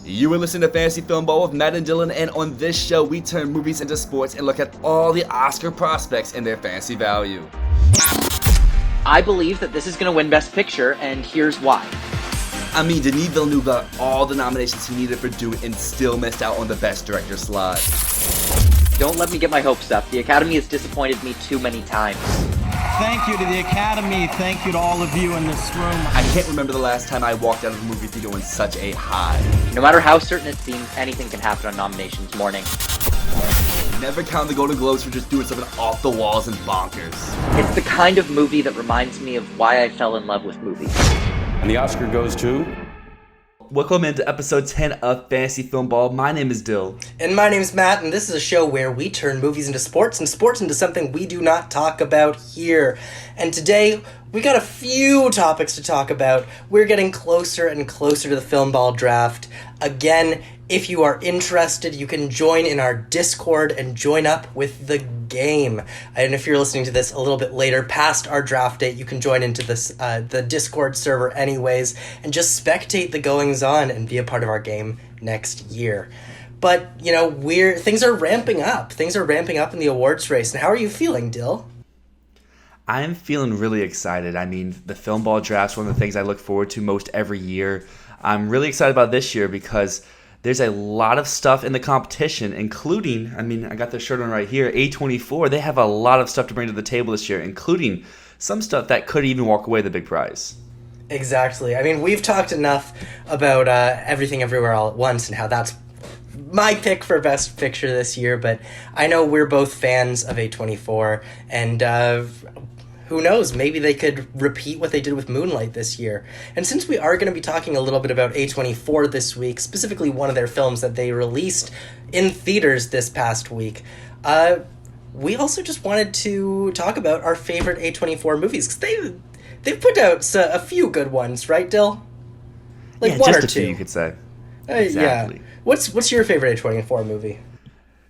You are listening to Fantasy Filmball with Matt and Dylan, and on this show, we turn movies into sports and look at all the Oscar prospects and their fantasy value. I believe that this is going to win Best Picture, and here's why. I mean, Denis Villeneuve got all the nominations he needed for Dune and still missed out on the Best Director slot. Don't let me get my hopes up. The Academy has disappointed me too many times. Thank you to the Academy. Thank you to all of you in this room. I can't remember the last time I walked out of a movie theater on such a high. No matter how certain it seems, anything can happen on nominations morning. Never count the Golden Globes for just doing something off the walls and bonkers. It's the kind of movie that reminds me of why I fell in love with movies. And the Oscar goes to... Welcome into episode 10 of Fantasy Filmball. My name is Dyl. And my name is Matt, and this is a show where we turn movies into sports and sports into something we do not talk about here. And today, we got a few topics to talk about. We're getting closer and closer to the Filmball draft. Again, if you are interested, you can join in our Discord and join up with the game. And if you're listening to this a little bit later, past our draft date, you can join into this the Discord server anyways, and just spectate the goings-on and be a part of our game next year. But, you know, things are ramping up. Things are ramping up in the awards race. And how are you feeling, Dill? I'm feeling really excited. I mean, the Filmball draft's one of the things I look forward to most every year. I'm really excited about this year because there's a lot of stuff in the competition, including, I mean, I got the shirt on right here, A24. They have a lot of stuff to bring to the table this year, including some stuff that could even walk away the big prize. Exactly. I mean, we've talked enough about Everything Everywhere All at Once and how that's my pick for Best Picture this year, but I know we're both fans of A24, and who knows, maybe they could repeat what they did with Moonlight this year. And since we are going to be talking a little bit about A24 this week, specifically one of their films that they released in theaters this past week, we also just wanted to talk about our favorite A24 movies, because they've put out a few good ones, right, Dill? Like yeah, one just or a two. Few, you could say. Exactly. Yeah. What's your favorite A24 movie?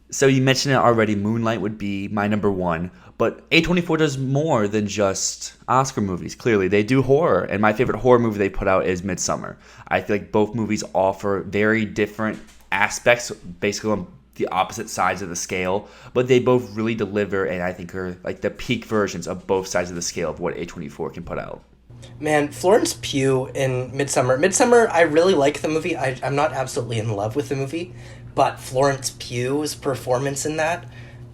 So you mentioned it already, Moonlight would be my number one, but A24 does more than just Oscar movies, clearly. They do horror, and my favorite horror movie they put out is Midsommar. I feel like both movies offer very different aspects, basically on the opposite sides of the scale, but they both really deliver, and I think are like the peak versions of both sides of the scale of what A24 can put out. Man, Florence Pugh in Midsommar, I really like the movie. I'm not absolutely in love with the movie, but Florence Pugh's performance in that,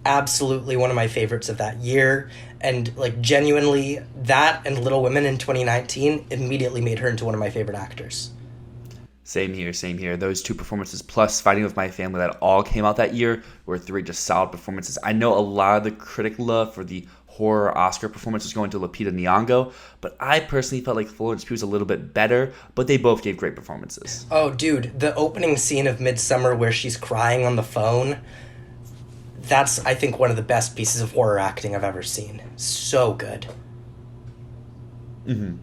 absolutely one of my favorites of that year. And, like, genuinely, that and Little Women in 2019 immediately made her into one of my favorite actors. Same here. Those two performances, plus Fighting With My Family, that all came out that year, were three just solid performances. I know a lot of the critic love for the horror Oscar performance was going to Lupita Nyong'o, but I personally felt like Florence Pugh was a little bit better, but they both gave great performances. Oh, dude, the opening scene of Midsommar where she's crying on the phone, that's, I think, one of the best pieces of horror acting I've ever seen. So good. Mm-hmm.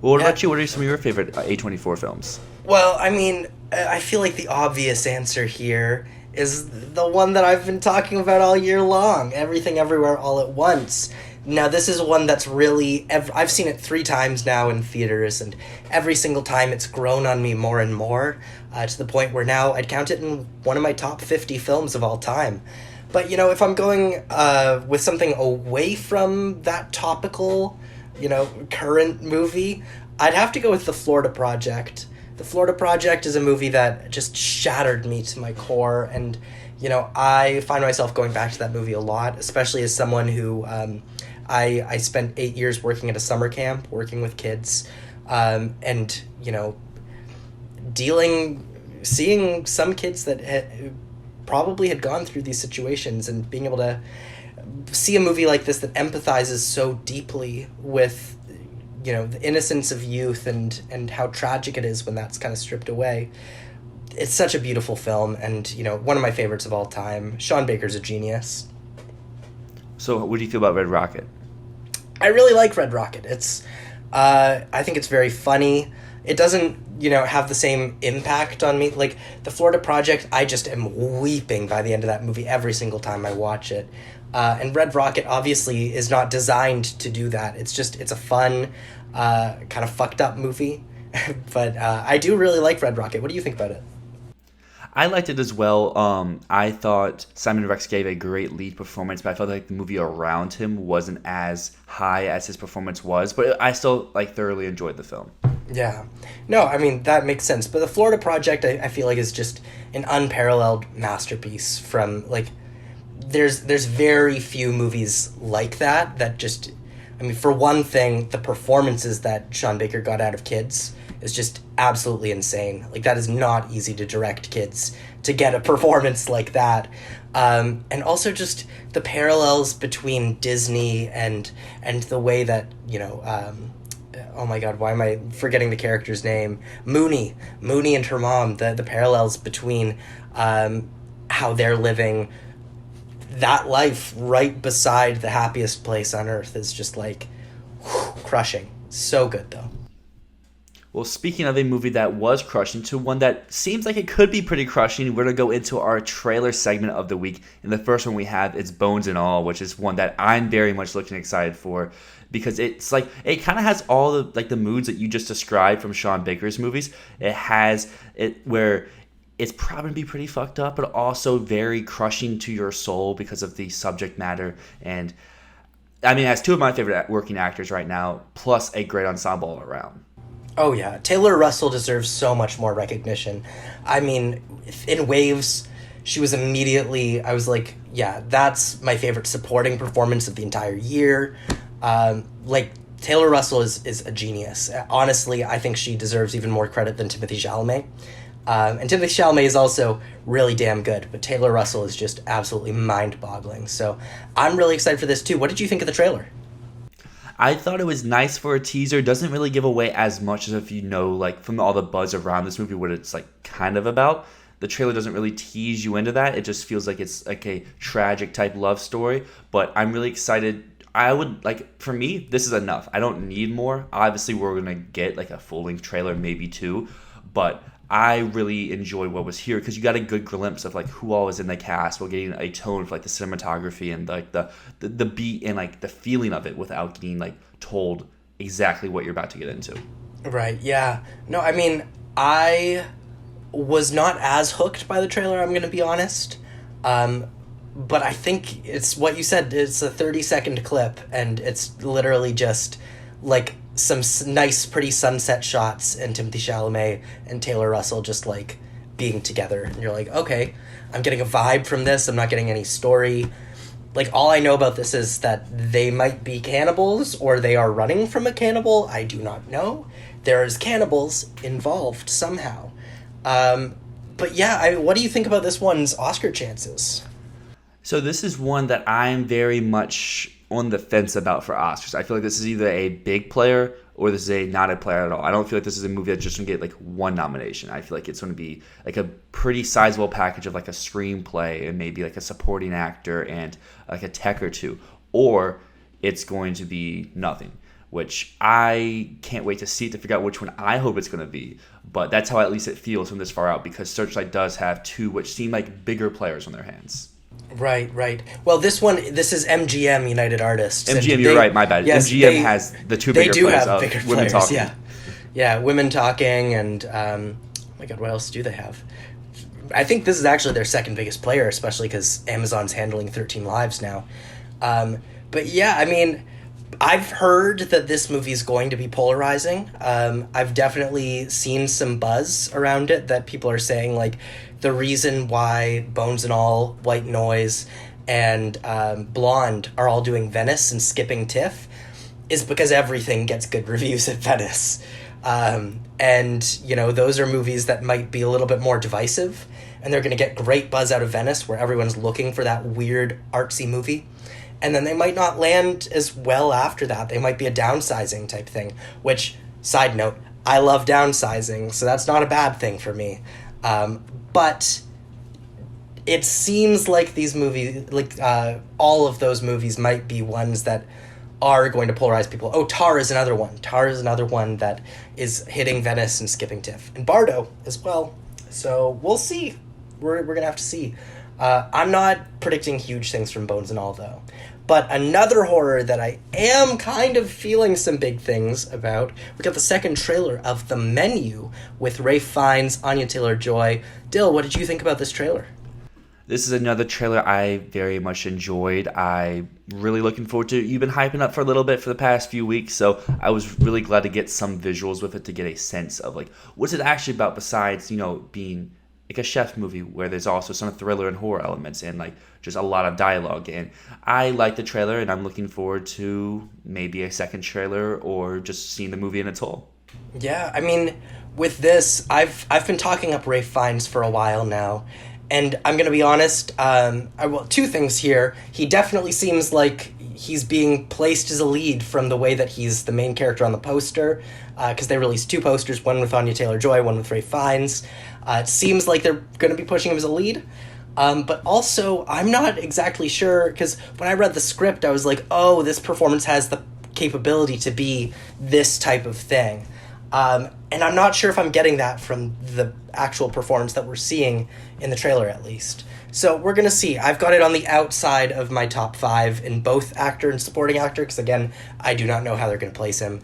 Well, what about you? What are some of your favorite A24 films? Well, I mean, I feel like the obvious answer here is the one that I've been talking about all year long, Everything Everywhere All at Once. Now, this is one that's really... I've seen it 3 times now in theaters, and every single time it's grown on me more and more, to the point where now I'd count it in one of my top 50 films of all time. But, you know, if I'm going with something away from that topical, you know, current movie, I'd have to go with The Florida Project. The Florida Project is a movie that just shattered me to my core, and, you know, I find myself going back to that movie a lot, especially as someone who, I spent 8 years working at a summer camp, working with kids, and, you know, seeing some kids that probably had gone through these situations, and being able to see a movie like this that empathizes so deeply with, you know, the innocence of youth and how tragic it is when that's kind of stripped away. It's such a beautiful film, and, you know, one of my favorites of all time. Sean Baker's a genius. So what do you feel about Red Rocket? I really like Red Rocket. It's, I think it's very funny. It doesn't, you know, have the same impact on me. Like, The Florida Project, I just am weeping by the end of that movie every single time I watch it. And Red Rocket obviously is not designed to do that. It's a fun, kind of fucked up movie. But I do really like Red Rocket. What do you think about it? I liked it as well. I thought Simon Rex gave a great lead performance, but I felt like the movie around him wasn't as high as his performance was. But I still thoroughly enjoyed the film. Yeah. No, I mean, that makes sense. But the Florida Project, I feel like, is just an unparalleled masterpiece from, like, there's very few movies like that just, I mean, for one thing, the performances that Sean Baker got out of kids is just absolutely insane. Like, that is not easy to direct kids to get a performance like that. And also just the parallels between Disney and the way that, oh my god, why am I forgetting the character's name? Mooney and her mom, the parallels between how they're living that life right beside the happiest place on earth is just crushing. So good, though. Well, speaking of a movie that was crushing to one that seems like it could be pretty crushing, we're going to go into our trailer segment of the week. And the first one we have is Bones and All, which is one that I'm very much looking excited for because it's it kind of has all the moods that you just described from Sean Baker's movies. It has it where it's probably going to be pretty fucked up, but also very crushing to your soul because of the subject matter. And I mean, it has two of my favorite working actors right now, plus a great ensemble all around. Oh, yeah. Taylor Russell deserves so much more recognition. I mean, in Waves, she was immediately, I was like, yeah, that's my favorite supporting performance of the entire year. Taylor Russell is a genius. Honestly, I think she deserves even more credit than Timothée Chalamet. And Timothée Chalamet is also really damn good, but Taylor Russell is just absolutely mind-boggling. So I'm really excited for this, too. What did you think of the trailer? I thought it was nice for a teaser. It doesn't really give away as much as if you know, from all the buzz around this movie, what it's, kind of about. The trailer doesn't really tease you into that. It just feels like it's, a tragic-type love story. But I'm really excited. I would, for me, this is enough. I don't need more. Obviously, we're going to get, a full-length trailer, maybe two. But I really enjoyed what was here because you got a good glimpse of who all is in the cast while getting a tone for the cinematography and the beat and the feeling of it without getting told exactly what you're about to get into. Right, yeah. No, I mean, I was not as hooked by the trailer, I'm going to be honest. But I think it's what you said. It's a 30-second clip, and it's literally just some nice, pretty sunset shots and Timothée Chalamet and Taylor Russell just being together. And you're like, okay, I'm getting a vibe from this. I'm not getting any story. All I know about this is that they might be cannibals or they are running from a cannibal. I do not know. There's cannibals involved somehow. But yeah, what do you think about this one's Oscar chances? So this is one that I'm very much on the fence about for Oscars. I feel like this is either a big player or this is not a player at all. I don't feel like this is a movie that's just going to get one nomination. I feel like it's going to be a pretty sizable package of a screenplay and maybe a supporting actor and a tech or two. Or it's going to be nothing, which I can't wait to see to figure out which one I hope it's going to be. But that's how at least it feels from this far out because Searchlight does have two which seem like bigger players on their hands. Right. Well, this is MGM United Artists. MGM, you're right, my bad. Yes, MGM has the two bigger players of bigger Women players, Talking. Yeah, Women Talking, and oh my god, what else do they have? I think this is actually their second biggest player, especially because Amazon's handling 13 Lives now. But yeah, I mean, I've heard that this movie is going to be polarizing. I've definitely seen some buzz around it that people are saying, the reason why Bones and All, White Noise, and Blonde are all doing Venice and skipping TIFF is because everything gets good reviews at Venice. And, those are movies that might be a little bit more divisive, and they're going to get great buzz out of Venice where everyone's looking for that weird artsy movie. And then they might not land as well after that. They might be a downsizing type thing, which, side note, I love downsizing, so that's not a bad thing for me. But it seems like these movies, all of those movies might be ones that are going to polarize people. Oh, Tar is another one. Tar is another one that is hitting Venice and skipping TIFF. And Bardo as well. So we'll see. We're going to have to see. I'm not predicting huge things from Bones and All, though. But another horror that I am kind of feeling some big things about, we got the second trailer of The Menu with Ralph Fiennes, Anya Taylor-Joy. Dyl, what did you think about this trailer? This is another trailer I very much enjoyed. I'm really looking forward to it. You've been hyping up for a little bit for the past few weeks, so I was really glad to get some visuals with it to get a sense of, like, what's it actually about besides, being like a chef movie where there's also some thriller and horror elements and, like, just a lot of dialogue. And I like the trailer, and I'm looking forward to maybe a second trailer or just seeing the movie in its whole. Yeah, I mean, with this, I've been talking up Ralph Fiennes for a while now. And I'm going to be honest, two things here. He definitely seems like he's being placed as a lead from the way that he's the main character on the poster, because they released two posters, one with Anya Taylor-Joy, one with Ralph Fiennes. It seems like they're going to be pushing him as a lead. But also, I'm not exactly sure, because when I read the script, I was like, oh, this performance has the capability to be this type of thing. And I'm not sure if I'm getting that from the actual performance that we're seeing in the trailer, at least. So we're going to see. I've got it on the outside of my top 5 in both actor and supporting actor, because, again, I do not know how they're going to place him.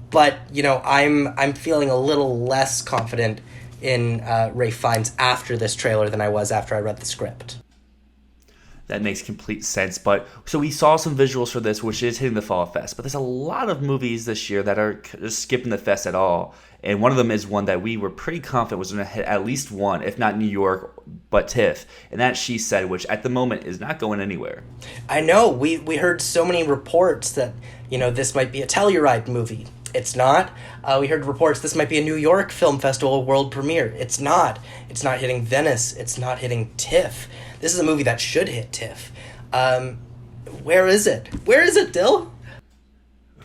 But, I'm feeling a little less confident in Ralph Fiennes after this trailer than I was after I read the script. That makes complete sense. But so we saw some visuals for this, which is hitting the Fall Fest. But there's a lot of movies this year that are just skipping the fest at all. And one of them is one that we were pretty confident was going to hit at least one, if not New York, but TIFF. And that's She Said, which at the moment is not going anywhere. I know. We heard so many reports that, this might be a Telluride movie. It's not. We heard reports this might be a New York Film Festival world premiere. It's not. It's not hitting Venice. It's not hitting TIFF. This is a movie that should hit TIFF. Where is it? Where is it, Dyl?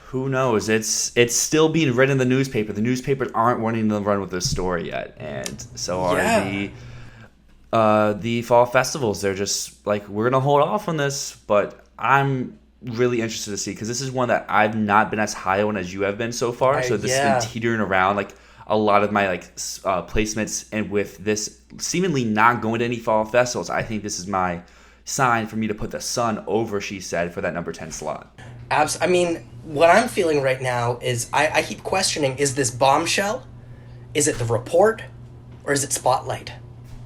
Who knows? It's still being written in the newspaper. The newspapers aren't wanting to run with this story yet, and so are the fall festivals. They're just like, we're gonna hold off on this. But I'm really interested to see, because this is one that I've not been as high on as you have been so far. So this has been teetering around like a lot of my placements, and with this seemingly not going to any fall festivals, I think this is my sign for me to put The Sun over She Said for that number 10 slot. I mean, what I'm feeling right now is I keep questioning, is this Bombshell? Is it The Report? Or is it Spotlight?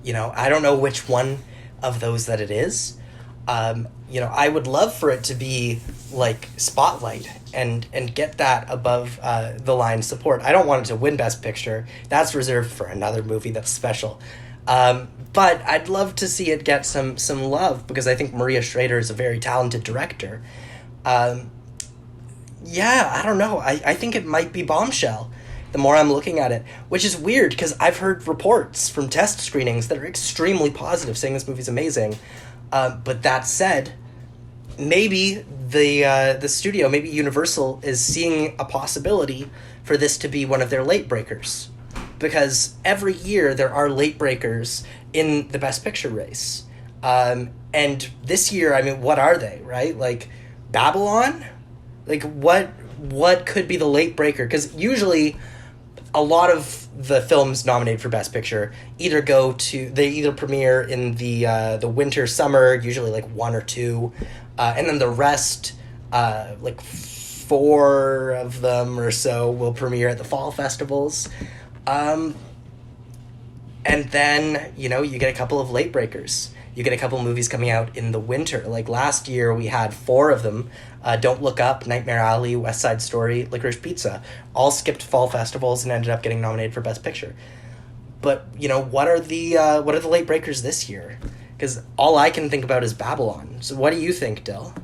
I don't know which one of those that it is. I would love for it to be like Spotlight and get that above the line support. I don't want it to win Best Picture. That's reserved for another movie that's special. But I'd love to see it get some love, because I think Maria Schrader is a very talented director. I don't know. I think it might be Bombshell the more I'm looking at it, which is weird because I've heard reports from test screenings that are extremely positive, saying this movie's amazing. But that said, maybe the studio, maybe Universal, is seeing a possibility for this to be one of their late breakers. Because every year there are late breakers in the Best Picture race. And this year, I mean, what are they, right? Like, Babylon? Like, what could be the late breaker? Because usually a lot of the films nominated for Best Picture either premiere in the winter, summer, usually like one or two, and then the rest, like 4 of them or so, will premiere at the fall festivals. And then, you get a couple of late breakers. You get a couple of movies coming out in the winter. Like last year, we had 4 of them. Don't Look Up, Nightmare Alley, West Side Story, Licorice Pizza. All skipped fall festivals and ended up getting nominated for Best Picture. But, what are the late breakers this year? Because all I can think about is Babylon. So what do you think, Dyl?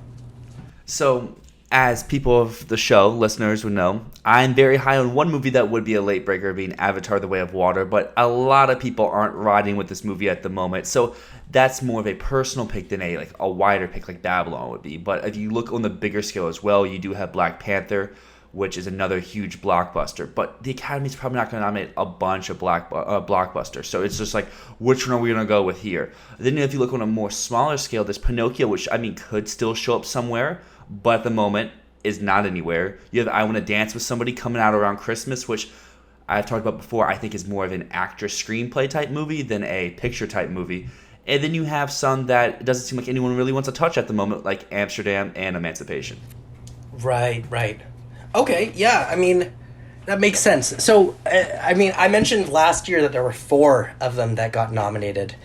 So, as people of the show, listeners would know, I'm very high on one movie that would be a late breaker, being Avatar: The Way of Water, but a lot of people aren't riding with this movie at the moment. So that's more of a personal pick than a wider pick like Babylon would be. But if you look on the bigger scale as well, you do have Black Panther, which is another huge blockbuster. But the Academy's probably not going to nominate a bunch of blockbusters. So it's just like, which one are we going to go with here? Then if you look on a more smaller scale, there's Pinocchio, which could still show up somewhere, but at the moment is not anywhere. You have I Want to Dance with Somebody coming out around Christmas, which I've talked about before. I think is more of an actress screenplay type movie than a picture type movie. And then you have some that it doesn't seem like anyone really wants to touch at the moment, like Amsterdam and Emancipation. Right. Okay, yeah, I mean, that makes sense. So, I mean, I mentioned last year that there were 4 of them that got nominated,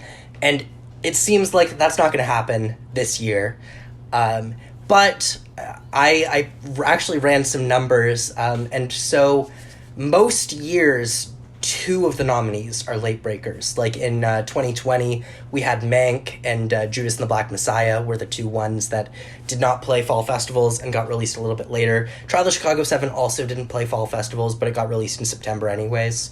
and it seems like that's not going to happen this year. But I actually ran some numbers, and so most years, 2 of the nominees are late breakers. Like in 2020, we had Mank and Judas and the Black Messiah were the 2 ones that did not play fall festivals and got released a little bit later. Trial of Chicago 7 also didn't play fall festivals, but it got released in September anyways.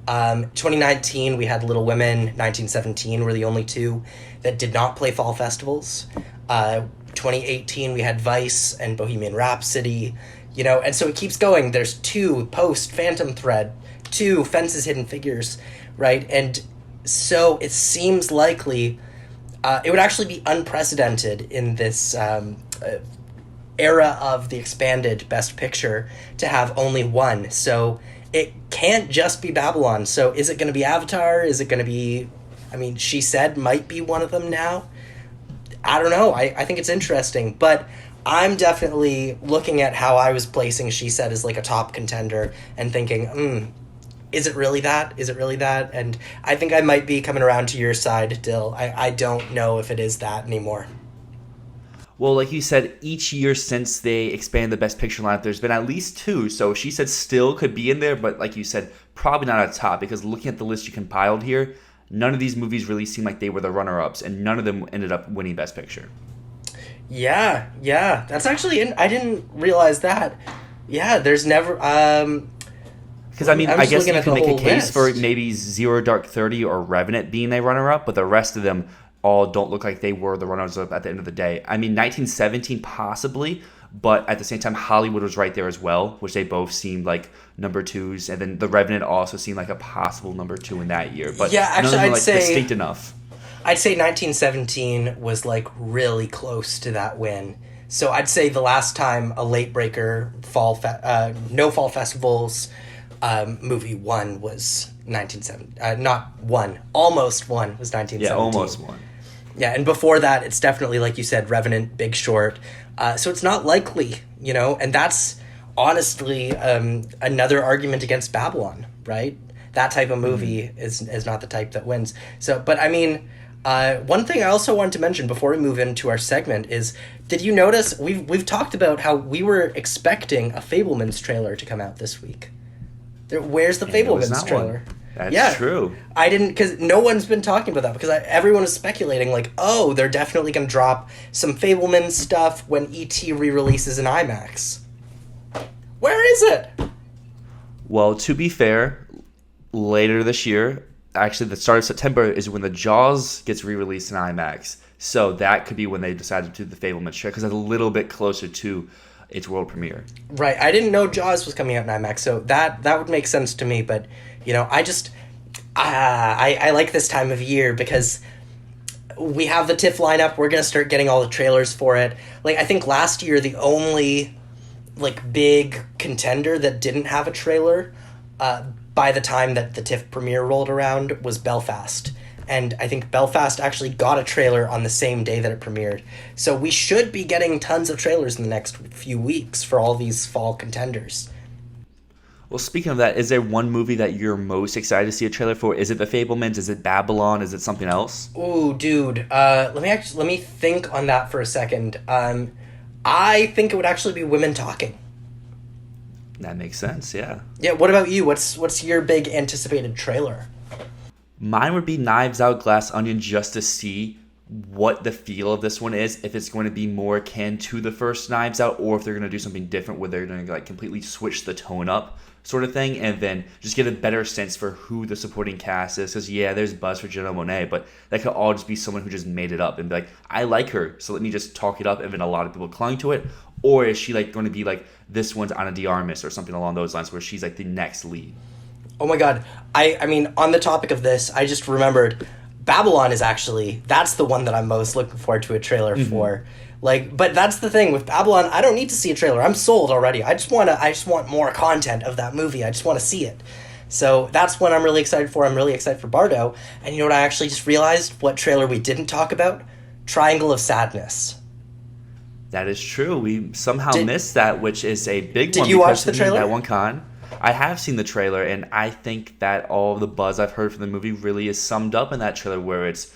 2019, we had Little Women, 1917 were the only 2 that did not play fall festivals. 2018, we had Vice and Bohemian Rhapsody, you know, and so it keeps going. There's 2 post Phantom Thread, 2 Fences Hidden Figures, right? And so it seems likely it would actually be unprecedented in this era of the expanded Best Picture to have only 1. So it can't just be Babylon. So is it going to be Avatar? Is it going to be, I mean, She Said might be one of them now. I don't know. I think it's interesting, but I'm definitely looking at how I was placing She Said as like a top contender and thinking, is it really that? Is it really that? And I think I might be coming around to your side, Dyl. I don't know if it is that anymore. Well, like you said, each year since they expanded the Best Picture lineup, there's been at least 2. So She Said still could be in there, but like you said, probably not at top, because looking at the list you compiled here, none of these movies really seem like they were the runner-ups, and none of them ended up winning Best Picture. Yeah. That's actually, I didn't realize that. Yeah, there's never... Because, I mean, I guess you can make a case list for maybe Zero Dark 30 or Revenant being a runner-up, but the rest of them all don't look like they were the runners-up at the end of the day. I mean, 1917 possibly, but at the same time, Hollywood was right there as well, which they both seemed like number 2s, and then The Revenant also seemed like a possible number 2 in that year. But yeah, actually, none of them were, I'd say distinct enough. I'd say 1917 was like really close to that win. So I'd say the last time a late breaker no fall festivals movie won was 1970. Not won, almost won was 1917. Yeah, almost won. Yeah, and before that, it's definitely, like you said, Revenant, Big Short. So it's not likely, you know, and that's honestly another argument against Babylon, right? That type of movie is not the type that wins. So, but I mean, one thing I also wanted to mention before we move into our segment is, did you notice we've talked about how we were expecting a Fabelmans trailer to come out this week? Where's the Fabelmans trailer? That's true. I didn't, because no one's been talking about that, because everyone is speculating, like, oh, they're definitely going to drop some Fabelmans stuff when E.T. re-releases in IMAX. Where is it? Well, to be fair, later this year, actually the start of September, is when the Jaws gets re-released in IMAX. So that could be when they decided to do the Fabelmans trailer, because it's a little bit closer to its world premiere. Right. I didn't know Jaws was coming out in IMAX, so that would make sense to me. But, you know, I like this time of year because we have the TIFF lineup. We're going to start getting all the trailers for it. Like, I think last year the only, like, big contender that didn't have a trailer by the time that the TIFF premiere rolled around was Belfast. And I think Belfast actually got a trailer on the same day that it premiered. So we should be getting tons of trailers in the next few weeks for all these fall contenders. Well, speaking of that, is there one movie that you're most excited to see a trailer for? Is it The Fabelmans? Is it Babylon? Is it something else? Ooh, dude. Let me think on that for a second. I think it would actually be Women Talking. That makes sense, yeah. Yeah, what about you? What's your big anticipated trailer? Mine would be Knives Out, Glass Onion, just to see what the feel of this one is. If it's going to be more akin to the first Knives Out, or if they're going to do something different where they're going to like completely switch the tone up, sort of thing, and then just get a better sense for who the supporting cast is. Because yeah, there's buzz for Janelle Monáe, but that could all just be someone who just made it up and be like, I like her, so let me just talk it up, and then a lot of people clung to it. Or is she like going to be like this one's Ana de Armas or something along those lines, where she's like the next lead? Oh my god. I mean, on the topic of this, I just remembered Babylon is actually, that's the one that I'm most looking forward to a trailer for. Like, but that's the thing with Babylon, I don't need to see a trailer. I'm sold already. I just want more content of that movie. I just want to see it. So that's what I'm really excited for. I'm really excited for Bardo. And you know what I actually just realized? What trailer we didn't talk about? Triangle of Sadness. That is true. We somehow Did- missed that, which is a big one. Did you watch because the to me, trailer? That one con. I have seen the trailer, and I think that all of the buzz I've heard from the movie really is summed up in that trailer, where it's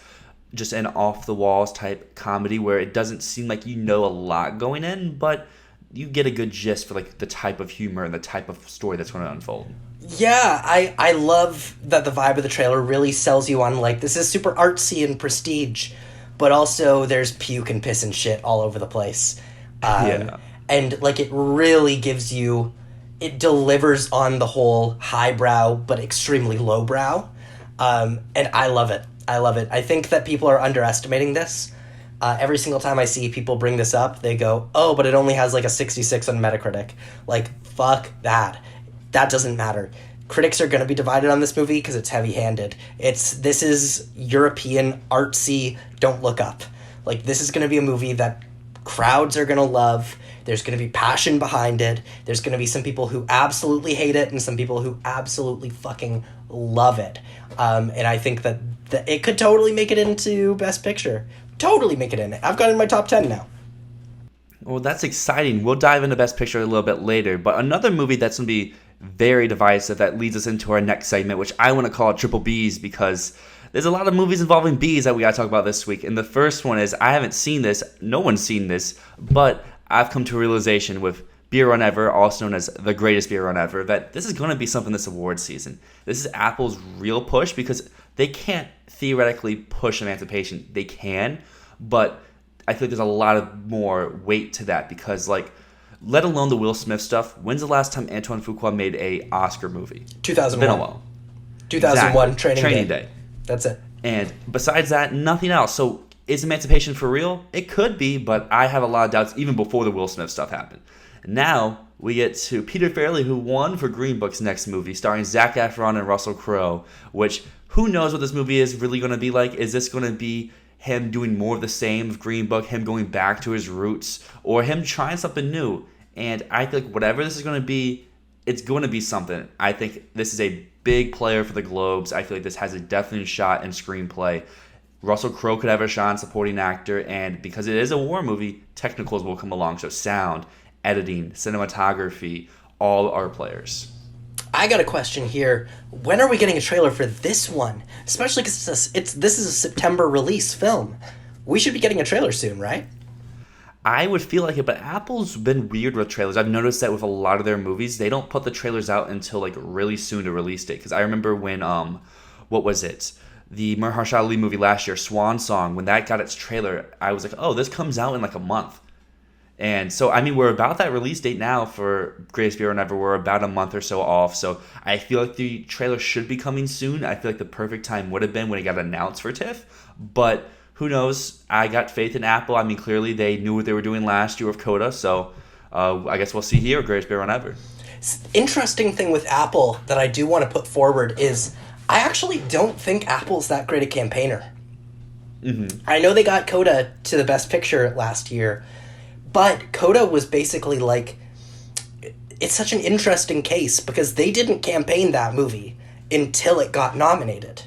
just an off-the-walls type comedy where it doesn't seem like you know a lot going in, but you get a good gist for like the type of humor and the type of story that's going to unfold. Yeah, I love that the vibe of the trailer really sells you on, like, this is super artsy and prestige, but also there's puke and piss and shit all over the place. Yeah. And, like, it really gives you... It delivers on the whole highbrow but extremely lowbrow. And I love it. I love it. I think that people are underestimating this. Every single time I see people bring this up, they go, oh, but it only has like a 66 on Metacritic. Like, fuck that. That doesn't matter. Critics are going to be divided on this movie because it's heavy-handed. This is European, artsy, don't look up. Like, this is going to be a movie that crowds are going to love. There's going to be passion behind it. There's going to be some people who absolutely hate it and some people who absolutely fucking love it. And I think that it could totally make it into Best Picture. Totally make it in. I've got it in my top 10 now. Well, that's exciting. We'll dive into Best Picture a little bit later, but another movie that's going to be very divisive that leads us into our next segment, which I want to call Triple Bs, because there's a lot of movies involving bees that we got to talk about this week. And the first one is, I haven't seen this, no one's seen this, but I've come to a realization with Beer Run Ever, also known as the greatest beer run ever, that this is going to be something this award season. This is Apple's real push, because they can't theoretically push emancipation. They can, but I feel like there's a lot of more weight to that, because, like, let alone the Will Smith stuff, when's the last time Antoine Fuqua made a Oscar movie? 2001. Been a while. 2001, Exactly. Training Day. That's it. And besides that, nothing else. So is emancipation for real? It could be, but I have a lot of doubts even before the Will Smith stuff happened. And now we get to Peter Farrelly, who won for Green Book's next movie, starring Zac Efron and Russell Crowe, which, who knows what this movie is really going to be like? Is this going to be him doing more of the same of Green Book, him going back to his roots, or him trying something new? And I think whatever this is going to be, it's going to be something. I think this is a big player for the Globes. I feel like this has a definite shot in screenplay. Russell Crowe could have a shot in supporting actor, and because it is a war movie, technicals will come along. So sound, editing, cinematography, all are players. I got a question here. When are we getting a trailer for this one? Especially because this is a September release film. We should be getting a trailer soon, right? I would feel like it, but Apple's been weird with trailers. I've noticed that with a lot of their movies, they don't put the trailers out until like really soon to release date. Because I remember when, what was it? The Mahershala Ali movie last year, Swan Song, when that got its trailer, I was like, oh, this comes out in like a month. And so, I mean, we're about that release date now for Greatest Beer Ever. We're about a month or so off. So I feel like the trailer should be coming soon. I feel like the perfect time would have been when it got announced for TIFF. But who knows? I got faith in Apple. I mean, clearly they knew what they were doing last year with Coda. So I guess we'll see here, Greatest Beer Ever. Interesting thing with Apple that I do want to put forward is I actually don't think Apple's that great a campaigner. Mm-hmm. I know they got Coda to the Best Picture last year, but Coda was basically like, it's such an interesting case because they didn't campaign that movie until it got nominated.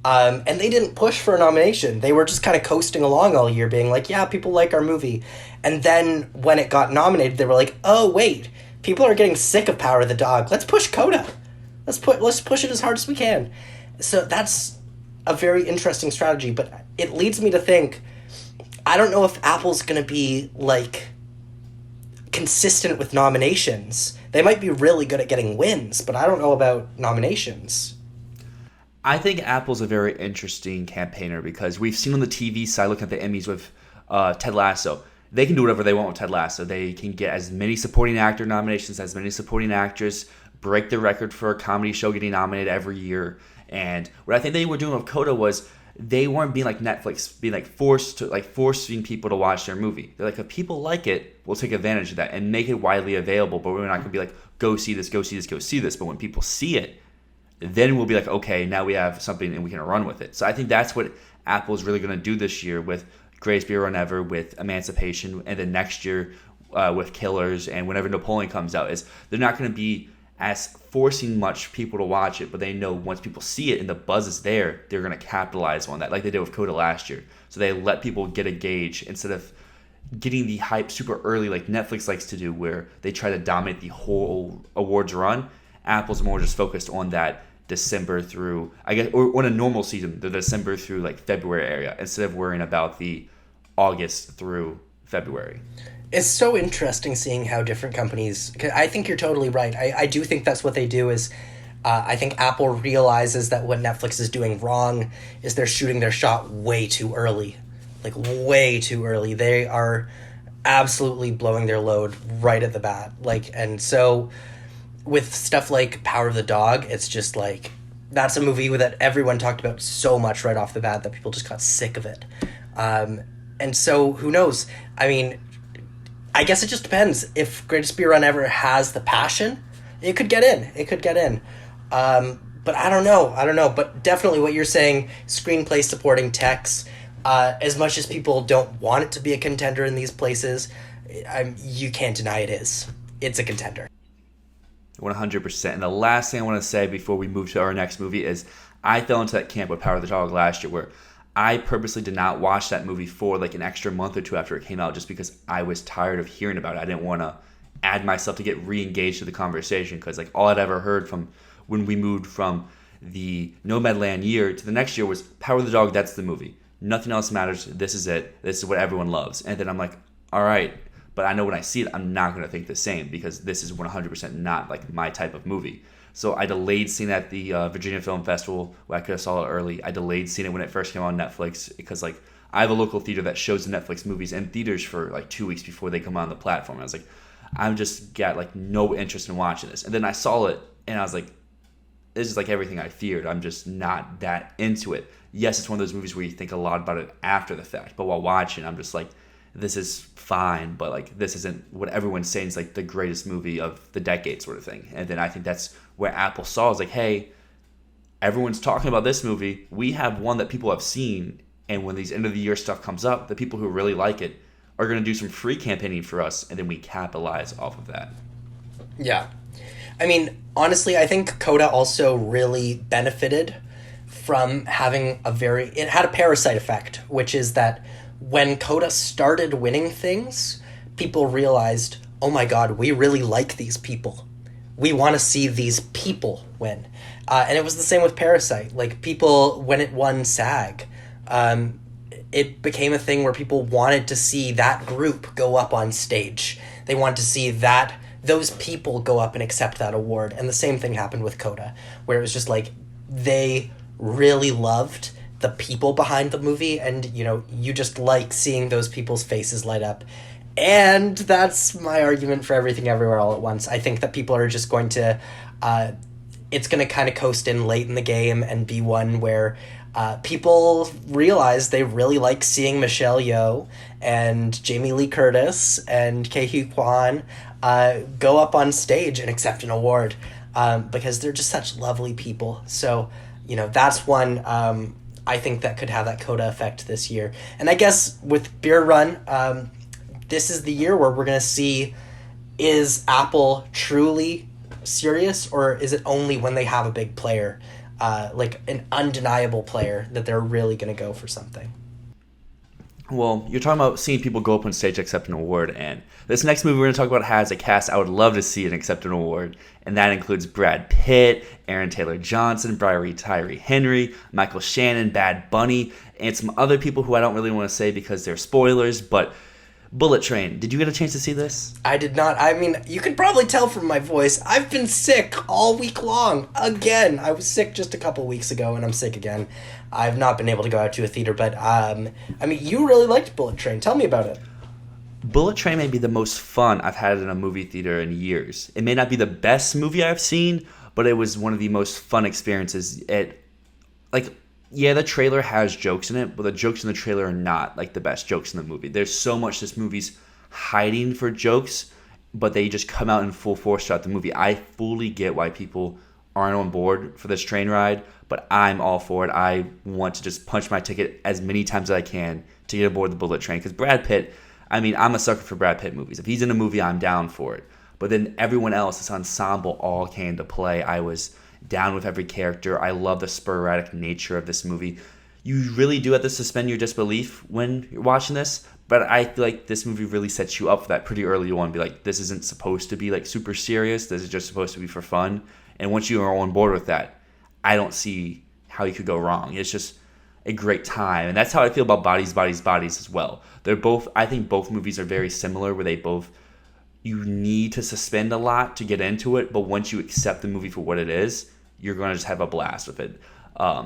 And they didn't push for a nomination. They were just kind of coasting along all year being like, yeah, people like our movie. And then when it got nominated, they were like, oh, wait, people are getting sick of Power of the Dog. Let's push Coda. Let's push it as hard as we can. So that's a very interesting strategy, but it leads me to think, I don't know if Apple's going to be, like, consistent with nominations. They might be really good at getting wins, but I don't know about nominations. I think Apple's a very interesting campaigner because we've seen on the TV side, looking at the Emmys with Ted Lasso, they can do whatever they want with Ted Lasso. They can get as many supporting actor nominations, as many supporting actors, break the record for a comedy show getting nominated every year. And what I think they were doing with Coda was they weren't being like Netflix, being like forcing people to watch their movie. They're like, if people like it, we'll take advantage of that and make it widely available. But we're not going to be like, go see this, go see this, go see this. But when people see it, then we'll be like, okay, now we have something and we can run with it. So I think that's what Apple is really going to do this year with Greatest Beer Ever, with Emancipation, and then next year with Killers, and whenever Napoleon comes out, is they're not going to be as forcing much people to watch it, but they know once people see it and the buzz is there, they're going to capitalize on that, like they did with Coda last year. So they let people get a gauge instead of getting the hype super early like Netflix likes to do, where they try to dominate the whole awards run. Apple's more just focused on that December through, I guess, or on a normal season, the December through like February area, instead of worrying about the August through February. It's so interesting seeing how different companies, 'cause I think you're totally right. I do think that's what they do is, I think Apple realizes that what Netflix is doing wrong is they're shooting their shot way too early. Like, way too early. They are absolutely blowing their load right at the bat. Like, and so with stuff like Power of the Dog, it's just like, that's a movie that everyone talked about so much right off the bat that people just got sick of it. And so, who knows? I mean, I guess it just depends. If Greatest Beer Run Ever has the passion, it could get in. It could get in. But I don't know. But definitely what you're saying, screenplay supporting text, as much as people don't want it to be a contender in these places, you can't deny it is. It's a contender. 100%. And the last thing I want to say before we move to our next movie is I fell into that camp with Power of the Dog last year, where I purposely did not watch that movie for like an extra month or two after it came out, just because I was tired of hearing about it. I didn't want to add myself to get re-engaged to the conversation, because like all I'd ever heard from when we moved from the Nomadland year to the next year was Power of the Dog, that's the movie. Nothing else matters. This is it. This is what everyone loves. And then I'm like, all right, but I know when I see it, I'm not going to think the same, because this is 100% not like my type of movie. So I delayed seeing it at the Virginia Film Festival, where I could have saw it early. I delayed seeing it when it first came on Netflix, because like I have a local theater that shows the Netflix movies in theaters for like 2 weeks before they come on the platform. I was like, I'm just got like no interest in watching this. And then I saw it and I was like, this is like everything I feared. I'm just not that into it. Yes, it's one of those movies where you think a lot about it after the fact, but while watching, I'm just like, this is fine, but like this isn't what everyone's saying is like the greatest movie of the decade sort of thing. And then I think that's where Apple saw is like, hey, everyone's talking about this movie. We have one that people have seen, and when these end of the year stuff comes up, the people who really like it are going to do some free campaigning for us, and then we capitalize off of that. Yeah. I mean, honestly, I think Coda also really benefited from having it had a parasite effect, which is that when Coda started winning things, people realized, oh my God, we really like these people. We want to see these people win. And it was the same with Parasite. Like, people, when it won SAG, it became a thing where people wanted to see that group go up on stage. They wanted to see those people go up and accept that award. And the same thing happened with Coda, where it was just like, they really loved the people behind the movie, and you just like seeing those people's faces light up. And that's my argument for Everything Everywhere All at Once. I think that people are just going to it's going to kind of coast in late in the game and be one where people realize they really like seeing Michelle Yeoh and Jamie Lee Curtis and Ke-Huy Quan go up on stage and accept an award, because they're just such lovely people. So that's one I think that could have that Coda effect this year. And I guess with Beer Run, this is the year where we're going to see, is Apple truly serious, or is it only when they have a big player, like an undeniable player, that they're really going to go for something? Well, you're talking about seeing people go up on stage accept an award, and this next movie we're going to talk about has a cast I would love to see and accept an award, and that includes Brad Pitt, Aaron Taylor Johnson, Tyree Henry, Michael Shannon, Bad Bunny, and some other people who I don't really want to say because they're spoilers, but Bullet Train. Did you get a chance to see this? I did not. I mean, you could probably tell from my voice, I've been sick all week long. Again. I was sick just a couple weeks ago, and I'm sick again. I've not been able to go out to a theater, but, I mean, you really liked Bullet Train. Tell me about it. Bullet Train may be the most fun I've had in a movie theater in years. It may not be the best movie I've seen, but it was one of the most fun experiences. Yeah, the trailer has jokes in it, but the jokes in the trailer are not like the best jokes in the movie. There's so much this movie's hiding for jokes, but they just come out in full force throughout the movie. I fully get why people aren't on board for this train ride, but I'm all for it. I want to just punch my ticket as many times as I can to get aboard the Bullet Train, because Brad Pitt, I mean, I'm a sucker for Brad Pitt movies. If he's in a movie, I'm down for it. But then everyone else, this ensemble, all came into play. I was down with every character. I love the sporadic nature of this movie. You really do have to suspend your disbelief when you're watching this, but I feel like this movie really sets you up for that pretty early on. Be like, this isn't supposed to be like super serious. This is just supposed to be for fun. And once you are on board with that, I don't see how you could go wrong. It's just a great time. And that's how I feel about Bodies, Bodies, Bodies as well. I think both movies are very similar, where you need to suspend a lot to get into it, but once you accept the movie for what it is, you're going to just have a blast with it.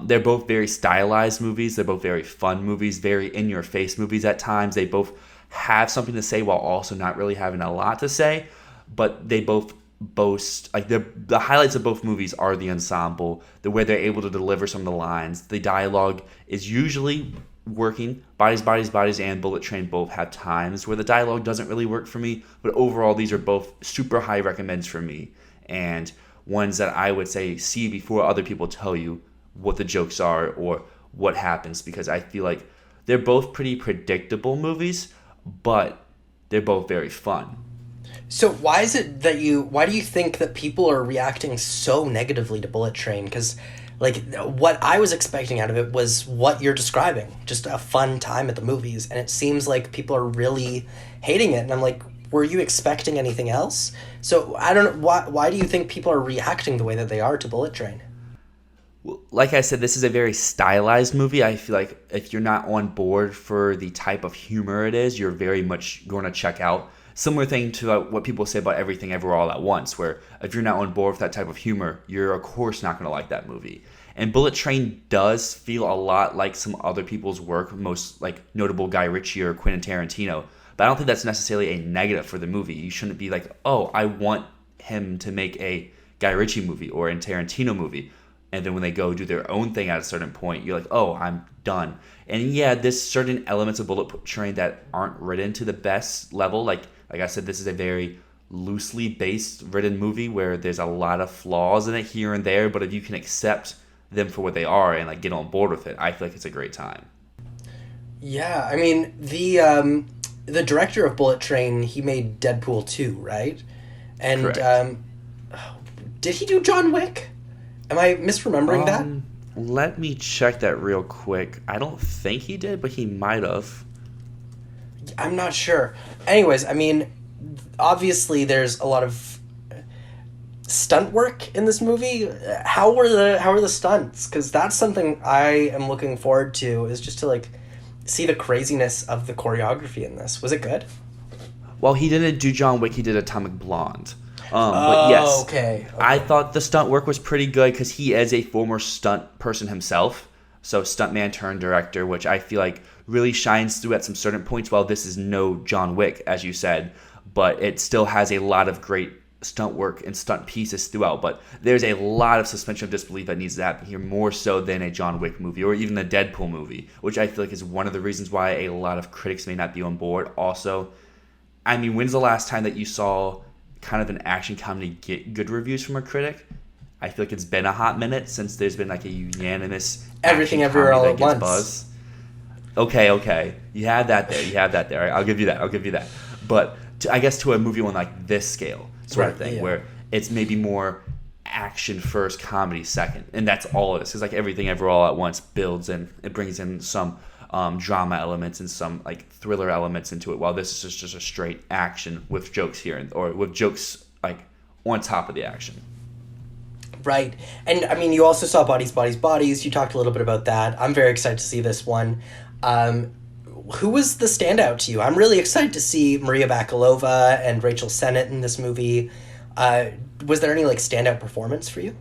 They're both very stylized movies. They're both very fun movies, very in-your-face movies at times. They both have something to say while also not really having a lot to say, but they both boast, like, the highlights of both movies are the ensemble, the way they're able to deliver some of the lines. The dialogue is usually working. Bodies, Bodies, Bodies and Bullet Train both have times where the dialogue doesn't really work for me, but overall these are both super high recommends for me, and ones that I would say see before other people tell you what the jokes are or what happens, because I feel like they're both pretty predictable movies, but they're both very fun. So why do you think that people are reacting so negatively to Bullet Train? Because, like, what I was expecting out of it was what you're describing, just a fun time at the movies, and it seems like people are really hating it, and I'm like, were you expecting anything else? So I don't know, why do you think people are reacting the way that they are to Bullet Train? Like I said, this is a very stylized movie. I feel like if you're not on board for the type of humor it is, you're very much going to check out. Similar thing to what people say about Everything Everywhere All at Once, where if you're not on board with that type of humor, you're of course not going to like that movie. And Bullet Train does feel a lot like some other people's work, most like notable Guy Ritchie or Quentin Tarantino. But I don't think that's necessarily a negative for the movie. You shouldn't be like, oh, I want him to make a Guy Ritchie movie or a Tarantino movie. And then when they go do their own thing at a certain point, you're like, oh, I'm done. And yeah, there's certain elements of Bullet Train that aren't written to the best level. Like I said, this is a very loosely based written movie where there's a lot of flaws in it here and there. But if you can accept them for what they are and like get on board with it, I feel like it's a great time. Yeah, I mean, the director of Bullet Train, he made Deadpool 2, right? And did he do John Wick? Am I misremembering that? Let me check that real quick. I don't think he did, but he might have. I'm not sure. Anyways, I mean, obviously there's a lot of stunt work in this movie. How are the stunts? Because that's something I am looking forward to, is just to like see the craziness of the choreography in this. Was it good? Well, he didn't do John Wick. He did Atomic Blonde. But yes, okay. I thought the stunt work was pretty good because he is a former stunt person himself. So stuntman turned director, which I feel like really shines through at some certain points. While this is no John Wick, as you said, but it still has a lot of great stunt work and stunt pieces throughout. But there's a lot of suspension of disbelief that needs to happen here, more so than a John Wick movie or even the Deadpool movie, which I feel like is one of the reasons why a lot of critics may not be on board. Also, I mean, when's the last time that you saw kind of an action comedy get good reviews from a critic? I feel like it's been a hot minute since there's been like a unanimous Everything Everywhere All at Once. Buzz. Okay. You have that there. Right? I'll give you that. But I guess to a movie on like this scale sort of thing, where it's maybe more action first, comedy second, and that's all it is. Because like Everything Everywhere All at Once builds and it brings in some drama elements and some like thriller elements into it, while this is just a straight action with jokes here or with jokes like on top of the action. Right. And I mean, you also saw Bodies, Bodies, Bodies. You talked a little bit about that. I'm very excited to see this one. Who was the standout to you? I'm really excited to see Maria Bakalova and Rachel Sennett in this movie. Was there any like standout performance for you?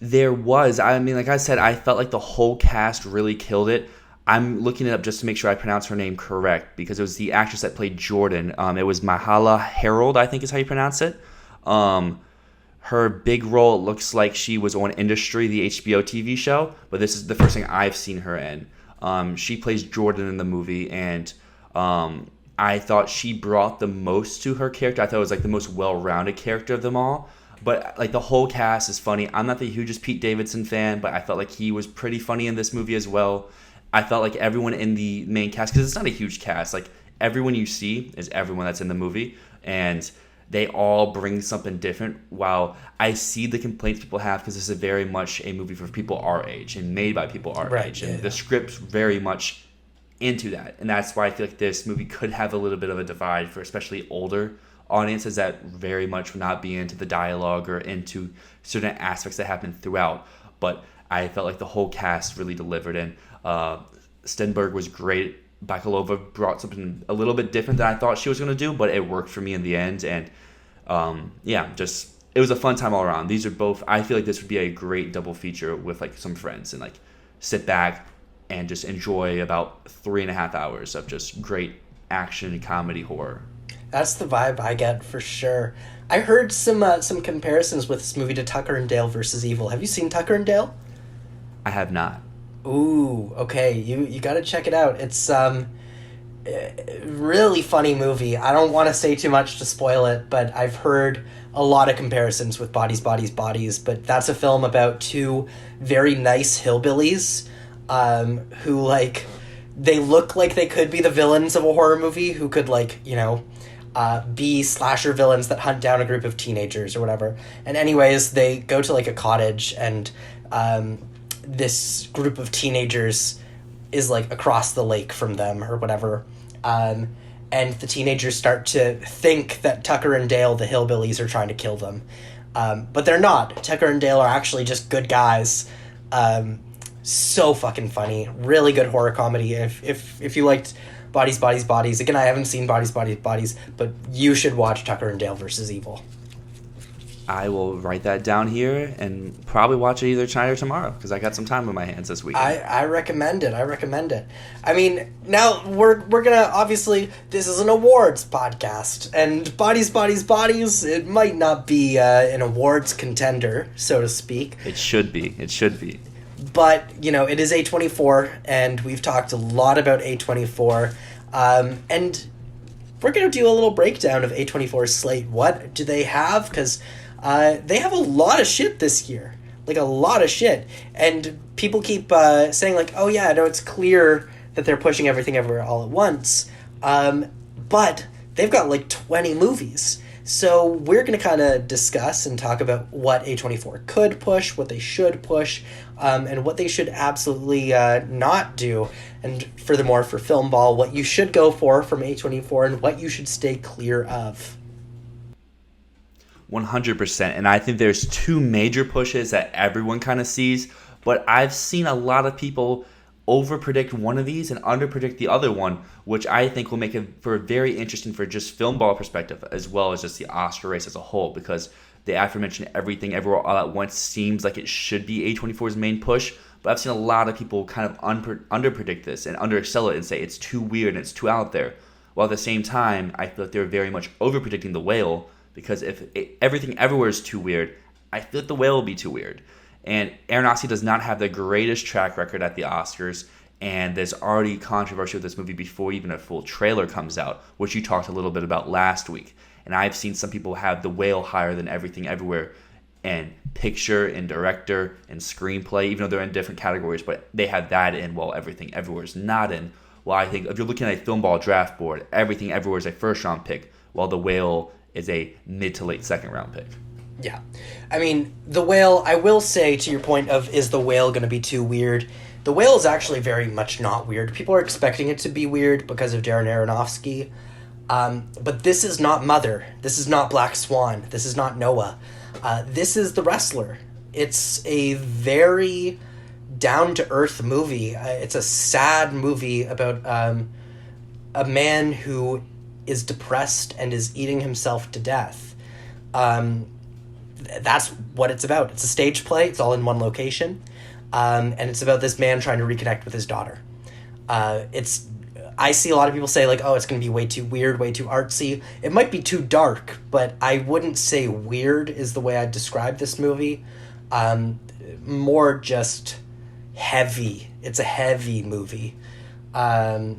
There was. I mean, like I said, I felt like the whole cast really killed it. I'm looking it up just to make sure I pronounce her name correct, because it was the actress that played Jordan. It was Mahala Harold, I think is how you pronounce it. Her big role, it looks like she was on Industry, the HBO TV show, but this is the first thing I've seen her in. She plays Jordan in the movie, and I thought she brought the most to her character. I thought it was like the most well-rounded character of them all. But like the whole cast is funny. I'm not the hugest Pete Davidson fan, but I felt like he was pretty funny in this movie as well. I felt like everyone in the main cast, because it's not a huge cast, like everyone you see is everyone that's in the movie, and they all bring something different. While I see the complaints people have, because this is very much a movie for people our age and made by people our age, and the script's very much into that, and that's why I feel like this movie could have a little bit of a divide for especially older audiences that very much would not be into the dialogue or into certain aspects that happen throughout. But I felt like the whole cast really delivered, and Stenberg was great. Bakalova brought something a little bit different than I thought she was going to do, but it worked for me in the end. And just it was a fun time all around. These are both, I feel like this would be a great double feature with like some friends and like sit back and just enjoy about 3.5 hours of just great action and comedy horror. That's the vibe I get for sure. I heard some comparisons with this movie to Tucker and Dale versus Evil. Have you seen Tucker and Dale? I have not. Ooh, okay. You got to check it out. It's really funny movie. I don't want to say too much to spoil it, but I've heard a lot of comparisons with Bodies, Bodies, Bodies. But that's a film about two very nice hillbillies who, like, they look like they could be the villains of a horror movie who could, like, be slasher villains that hunt down a group of teenagers or whatever. And anyways, they go to, like, a cottage, and this group of teenagers is, like, across the lake from them or whatever. And the teenagers start to think that Tucker and Dale, the hillbillies, are trying to kill them. But they're not. Tucker and Dale are actually just good guys. So fucking funny. Really good horror comedy. If you liked Bodies, Bodies, Bodies, again, I haven't seen Bodies, Bodies, Bodies, but you should watch Tucker and Dale versus Evil. I will write that down here and probably watch it either tonight or tomorrow because I got some time on my hands this weekend. I recommend it. I mean, now we're gonna, obviously, this is an awards podcast, and Bodies, Bodies, Bodies, it might not be an awards contender, so to speak. It should be. But, it is A24, and we've talked a lot about A24, and we're going to do a little breakdown of A24's slate. What do they have? Because they have a lot of shit this year. Like, a lot of shit. And people keep saying, like, oh, yeah, no, it's clear that they're pushing everything everywhere all at once. But they've got, like, 20 movies. So we're going to kind of discuss and talk about what A24 could push, what they should push, and what they should absolutely not do. And furthermore, for Filmball, what you should go for from A24 and what you should stay clear of. 100%. And I think there's two major pushes that everyone kind of sees, but I've seen a lot of people overpredict one of these and underpredict the other one, which I think will make it for very interesting for just Filmball perspective as well as just the Oscar race as a whole, because the aforementioned Everything Everywhere All at Once seems like it should be A24's main push, but I've seen a lot of people kind of underpredict this and undersell it and say it's too weird and it's too out there, while at the same time I feel like they're very much overpredicting The Whale, because if Everything Everywhere is too weird, I feel like The Whale will be too weird. And Aronofsky does not have the greatest track record at the Oscars, and there's already controversy with this movie before even a full trailer comes out, which you talked a little bit about last week. And I've seen some people have The Whale higher than Everything Everywhere and picture and director and screenplay, even though they're in different categories, but they have that in while Everything Everywhere is not in. Well, I think if you're looking at a Filmball draft board, Everything Everywhere is a first-round pick, while The Whale is a mid to late second-round pick. Yeah. I mean, The Whale, I will say, to your point of, is The Whale going to be too weird? The Whale is actually very much not weird. People are expecting it to be weird because of Darren Aronofsky. But this is not Mother. This is not Black Swan. This is not Noah. This is The Wrestler. It's a very down-to-earth movie. It's a sad movie about a man who is depressed and is eating himself to death. That's what it's about. It's a stage play. It's all in one location. And it's about this man trying to reconnect with his daughter. I see a lot of people say, like, oh, it's going to be way too weird, way too artsy. It might be too dark, but I wouldn't say weird is the way I'd describe this movie. More just heavy. It's a heavy movie. I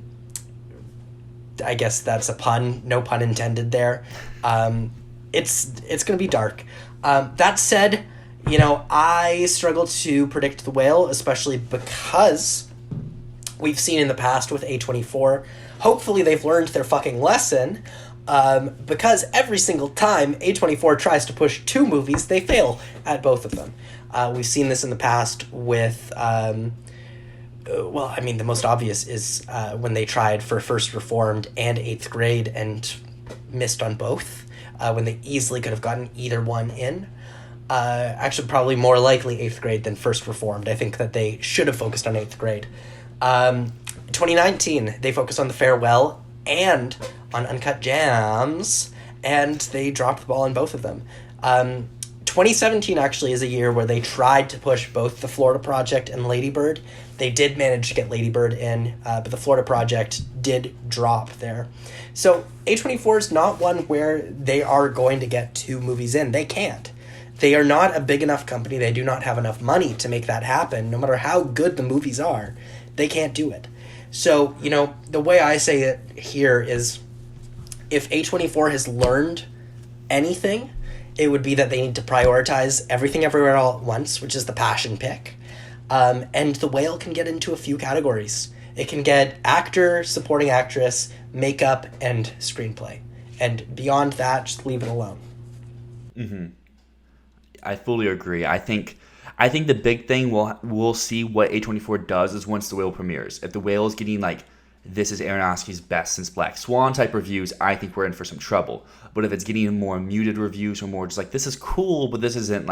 guess that's a pun. No pun intended there. It's going to be dark. That said, I struggle to predict The Whale, especially because we've seen in the past with A24. Hopefully they've learned their fucking lesson. because every single time A24 tries to push two movies, they fail at both of them. We've seen this in the past with, the most obvious is when they tried for First Reformed and Eighth Grade and missed on both, when they easily could have gotten either one in. Actually, probably more likely Eighth Grade than First Reformed. I think that they should have focused on Eighth Grade. 2019, they focused on The Farewell and on Uncut Gems, and they dropped the ball on both of them. 2017 actually is a year where they tried to push both The Florida Project and Lady Bird. They did manage to get Lady Bird in, but The Florida Project did drop there. So A24 is not one where they are going to get two movies in. They can't. They are not a big enough company. They do not have enough money to make that happen. No matter how good the movies are, they can't do it. So, the way I say it here is, if A24 has learned anything, it would be that they need to prioritize Everything Everywhere All at Once, which is the passion pick. And The Whale can get into a few categories. It can get actor, supporting actress, makeup, and screenplay. And beyond that, just leave it alone. Mm-hmm. I fully agree. I think the big thing we'll see what A24 does is once The Whale premieres. If The Whale is getting this is Aronofsky's best since Black Swan type reviews, I think we're in for some trouble. But if it's getting more muted reviews or more just this is cool, but this isn't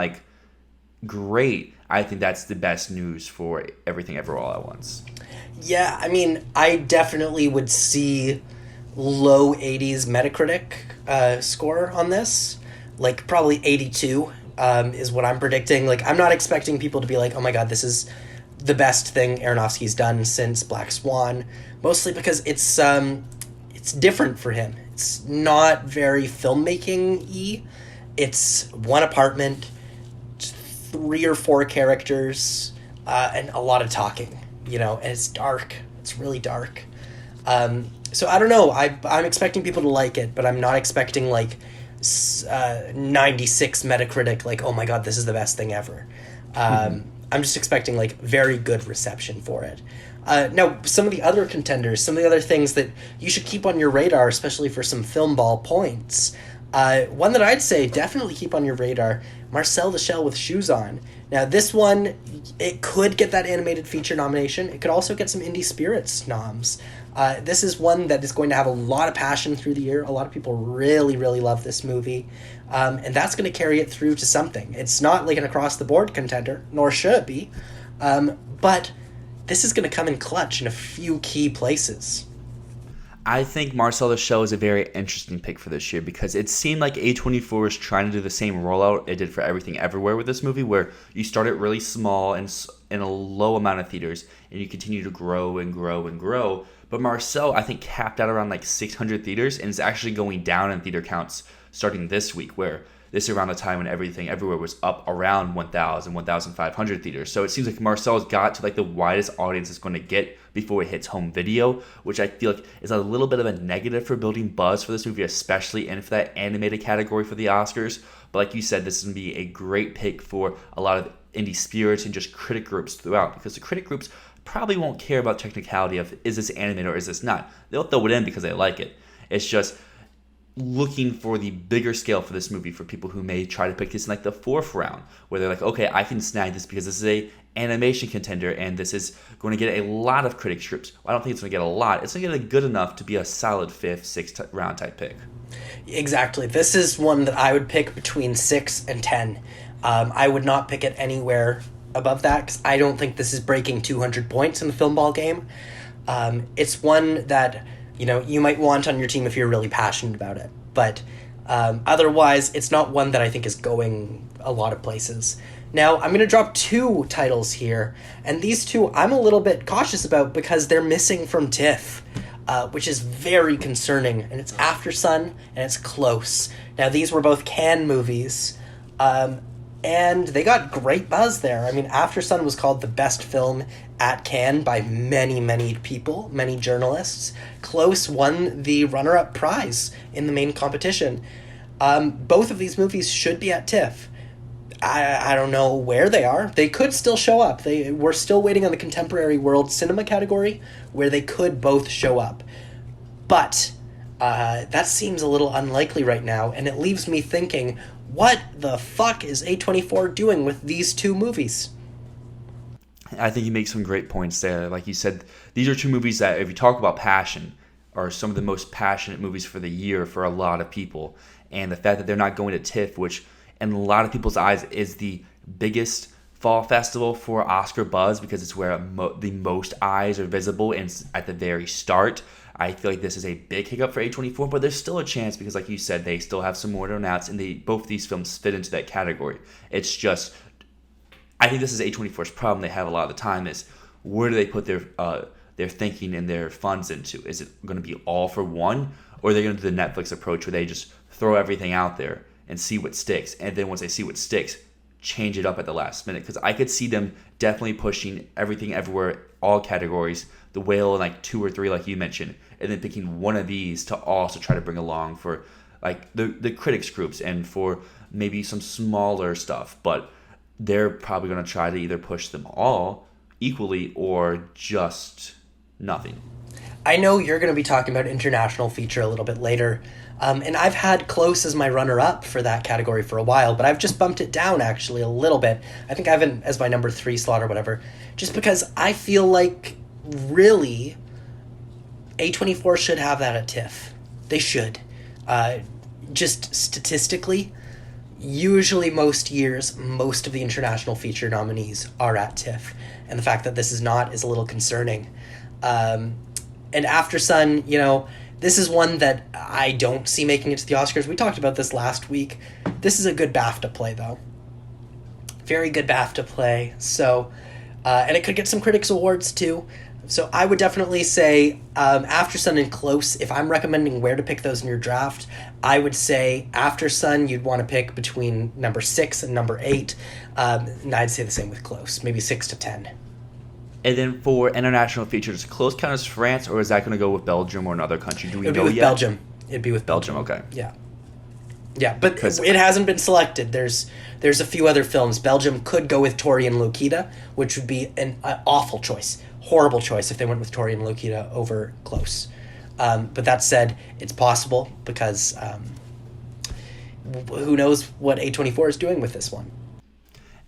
great, I think that's the best news for Everything Ever All at Once. Yeah, I definitely would see low 80s Metacritic score on this. Probably 82 is what I'm predicting. I'm not expecting people to be oh my god, this is the best thing Aronofsky's done since Black Swan, mostly because it's different for him. It's not very filmmaking-y. It's one apartment, 3 or 4 characters, and a lot of talking, and it's dark. It's really dark. So I don't know. I'm expecting people to like it, but I'm not expecting 96 Metacritic, oh my god, this is the best thing ever. I'm just expecting very good reception for it. Now, some of the other contenders, some of the other things that you should keep on your radar, especially for some Filmball points. One that I'd say definitely keep on your radar, Marcel the Shell with Shoes On. Now, this one, it could get that animated feature nomination. It could also get some Indie Spirits noms. This is one that is going to have a lot of passion through the year. A lot of people really, really love this movie. And that's going to carry it through to something. It's not an across-the-board contender, nor should it be. But this is going to come in clutch in a few key places. I think Marcel the Shell is a very interesting pick for this year because it seemed like A24 is trying to do the same rollout it did for Everything Everywhere with this movie, where you start it really small and in a low amount of theaters, and you continue to grow and grow and grow. But Marcel, I think, capped out around 600 theaters and is actually going down in theater counts starting this week, where this is around the time when Everything Everywhere was up around 1,000, 1,500 theaters. So it seems like Marcel's got to the widest audience it's going to get before it hits home video, which I feel is a little bit of a negative for building buzz for this movie, especially in for that animated category for the Oscars. But like you said, this is going to be a great pick for a lot of indie spirits and just critic groups throughout, because the critic groups probably won't care about technicality of is this animated or is this not. They'll throw it in because they like it. It's just looking for the bigger scale for this movie for people who may try to pick this in the 4th round, where they're okay, I can snag this because this is a animation contender and this is going to get a lot of critic groups. Well, I don't think it's going to get a lot. It's going to get a good enough to be a solid 5th, 6th round type pick. Exactly. This is one that I would pick between 6 and 10. I would not pick it anywhere above that because I don't think this is breaking 200 points in the Filmball game. It's one that you might want on your team if you're really passionate about it. But otherwise, it's not one that I think is going a lot of places. Now, I'm going to drop 2 titles here, and these 2 I'm a little bit cautious about because they're missing from TIFF, which is very concerning, and it's After Sun, and it's Close. Now, these were both Cannes movies, and they got great buzz there. After Sun was called the best film at Cannes by many, many people, many journalists. Close won the runner-up prize in the main competition. Both of these movies should be at TIFF. I don't know where they are. They could still show up. We're still waiting on the Contemporary World Cinema category, where they could both show up. But That seems a little unlikely right now, and it leaves me thinking, what the fuck is A24 doing with these two movies? I think you make some great points there. Like you said, these are two movies that, if you talk about passion, are some of the most passionate movies for the year for a lot of people. And the fact that they're not going to TIFF, which in a lot of people's eyes is the biggest fall festival for Oscar buzz because it's where the most eyes are visible and it's at the very start. I feel like this is a big hiccup for A24, but there's still a chance because, like you said, they still have some more to announce, and both these films fit into that category. It's just, I think this is A24's problem they have a lot of the time is where do they put their thinking and their funds into? Is it going to be all for one, or are they going to do the Netflix approach where they just throw everything out there and see what sticks, and then once they see what sticks, change it up at the last minute? Because I could see them definitely pushing everything everywhere, all categories, The Whale and like 2 or 3 like you mentioned, and then picking one of these to also try to bring along for like the critics groups and for maybe some smaller stuff. But they're probably going to try to either push them all equally or just nothing. I know you're going to be talking about international feature a little bit later, and I've had Close as my runner-up for that category for a while, but I've just bumped it down actually a little bit. I think I have it as my number 3 slot or whatever, just because I feel like really A24 should have that at TIFF. They should. Just statistically, usually most years, most of the international feature nominees are at TIFF, and the fact that this is not is a little concerning. And After Sun, this is one that I don't see making it to the Oscars. We talked about this last week. This is a good BAFTA play, though. Very good BAFTA play. So, and it could get some critics awards, too. So I would definitely say After Sun and Close, if I'm recommending where to pick those in your draft, I would say After Sun you'd want to pick between number 6 and number 8. And I'd say the same with Close, maybe 6 to 10. And then for international features, Close count as France, or is that going to go with Belgium or another country? Do we know yet? It'd be with Belgium. It'd be with Belgium, okay. Yeah. Yeah, but it hasn't been selected. There's a few other films. Belgium could go with Tori and Lokita, which would be an awful choice. Horrible choice if they went with Tori and Lokita over Close. But that said, it's possible because who knows what A24 is doing with this one.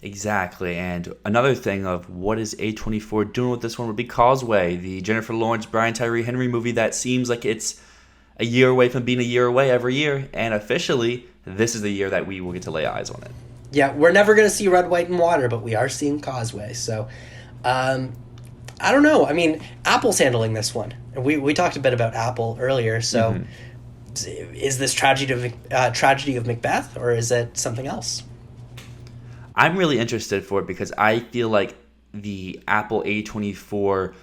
Exactly, and another thing of what is A24 doing with this one would be Causeway, the Jennifer Lawrence, Brian Tyree Henry movie that seems like it's a year away from being a year away every year, and officially, this is the year that we will get to lay eyes on it. Yeah, we're never going to see Red, White, and Water, but we are seeing Causeway, so I don't know. I mean, Apple's handling this one. We talked a bit about Apple earlier, so is this tragedy of Macbeth, or is it something else? I'm really interested for it because I feel like the Apple A24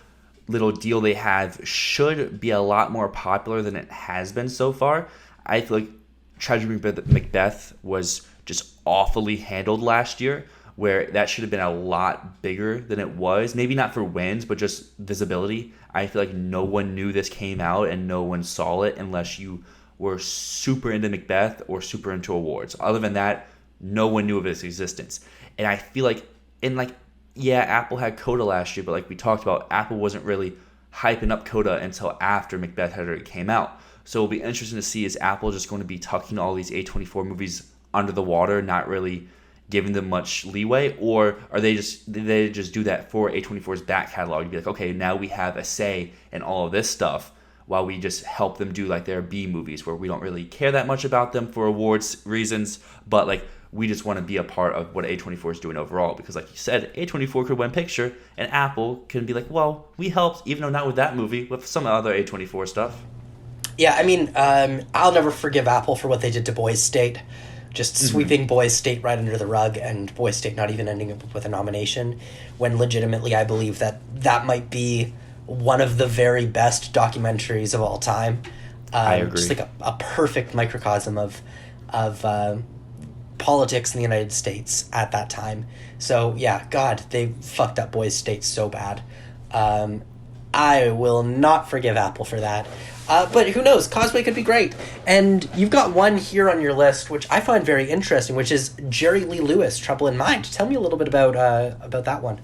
little deal they have should be a lot more popular than it has been so far. I feel like Tragedy of Macbeth was just awfully handled last year, where that should have been a lot bigger than it was. Maybe not for wins, but just visibility. I feel like no one knew this came out and no one saw it unless you were super into Macbeth or super into awards. Other than that, no one knew of its existence. And I feel like, Apple had Coda last year, but like we talked about, Apple wasn't really hyping up Coda until after Macbeth had already came out. So it'll be interesting to see, is Apple just going to be tucking all these A24 movies under the water, not really giving them much leeway, or are they just do that for A24's back catalog to be like, okay, now we have a say in all of this stuff, while we just help them do like their B movies where we don't really care that much about them for awards reasons, but like we just want to be a part of what A24 is doing overall. Because like you said, A24 could win picture, and Apple can be like, well, we helped, even though not with that movie, with some other A24 stuff. Yeah, I mean, I'll never forgive Apple for what they did to Boys State. Just sweeping Boys State right under the rug, and Boys State not even ending up with a nomination, when legitimately I believe that might be one of the very best documentaries of all time. I agree. Just like a perfect microcosm of politics in the United States at that time. So yeah, God, they fucked up Boys State so bad. I will not forgive Apple for that. But who knows? Causeway could be great. And you've got one here on your list, which I find very interesting, which is Jerry Lee Lewis, Trouble in Mind. Tell me a little bit about that one.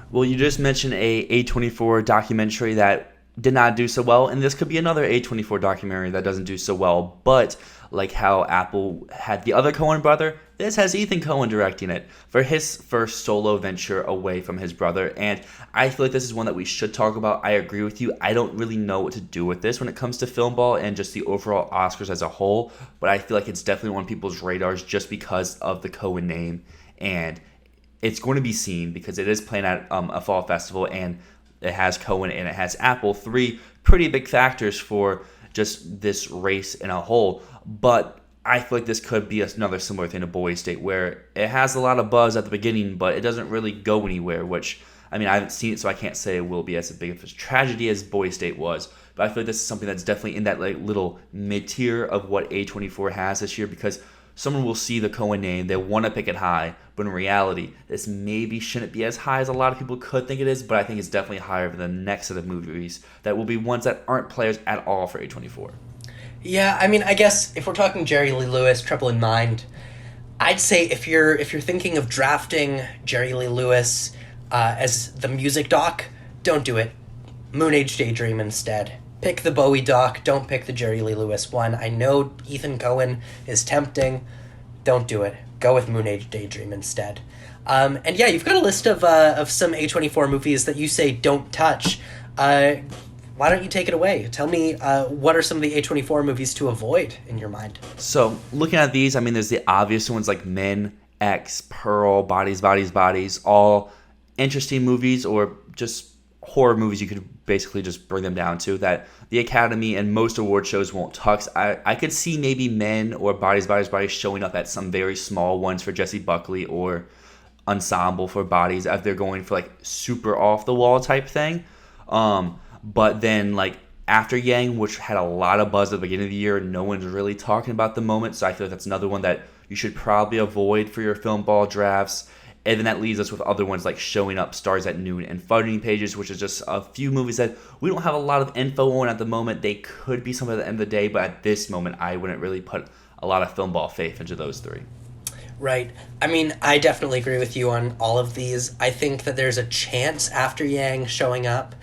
Well, you just mentioned a A24 documentary that did not do so well, and this could be another A24 documentary that doesn't do so well, but like how Apple had the other Coen brother, this has Ethan Coen directing it for his first solo venture away from his brother, and I feel like this is one that we should talk about. I agree with you. I don't really know what to do with this when it comes to Filmball and just the overall Oscars as a whole, but I feel like it's definitely on people's radars just because of the Coen name, and it's going to be seen because it is playing at a fall festival, and it has Coen and it has Apple, three pretty big factors for just this race in a whole. But I feel like this could be another similar thing to Boise State, where it has a lot of buzz at the beginning, but it doesn't really go anywhere, which, I mean, I haven't seen it, so I can't say it will be as big of a tragedy as Boise State was. But I feel like this is something that's definitely in that like little mid-tier of what A24 has this year, because someone will see the Coen name, they'll want to pick it high, but in reality, this maybe shouldn't be as high as a lot of people could think it is, but I think it's definitely higher than the next set of movies that will be ones that aren't players at all for A24. Yeah, I mean, I guess if we're talking Jerry Lee Lewis, Trouble in Mind, I'd say if you're thinking of drafting Jerry Lee Lewis as the music doc, don't do it. Moon Age Daydream instead. Pick the Bowie doc, don't pick the Jerry Lee Lewis one. I know Ethan Coen is tempting. Don't do it. Go with Moon Age Daydream instead. And yeah, you've got a list of some A24 movies that you say don't touch. Why don't you take it away? Tell me what are some of the A24 movies to avoid in your mind? So looking at these, I mean, there's the obvious ones like Men, X, Pearl, Bodies, Bodies, Bodies, all interesting movies or just horror movies you could basically just bring them down to that the Academy and most award shows won't touch. I could see maybe Men or Bodies, Bodies, Bodies showing up at some very small ones for Jessie Buckley or Ensemble for Bodies if they're going for like super off the wall type thing. But then like After Yang, which had a lot of buzz at the beginning of the year, no one's really talking about the moment, so I feel like that's another one that you should probably avoid for your Filmball drafts. And then that leaves us with other ones like Showing Up, Stars at Noon, and Fighting Pages, which is just a few movies that we don't have a lot of info on at the moment. They could be some at the end of the day, but at this moment, I wouldn't really put a lot of Filmball faith into those three. Right. I mean, I definitely agree with you on all of these. I think that there's a chance After Yang Showing Up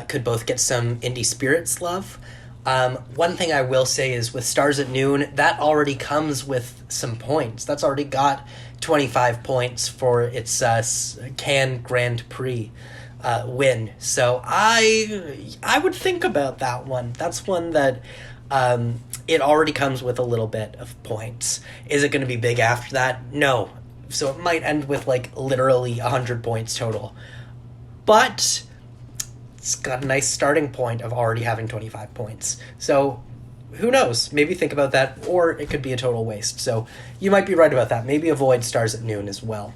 could both get some indie spirits love. One thing I will say is with Stars at Noon, that already comes with some points. That's already got 25 points for its Cannes Grand Prix win. So I would think about that one. That's one that it already comes with a little bit of points. Is it going to be big after that? No. So it might end with like literally 100 points total. But it's got a nice starting point of already having 25 points. So who knows? Maybe think about that, or it could be a total waste. So you might be right about that. Maybe avoid Stars at Noon as well.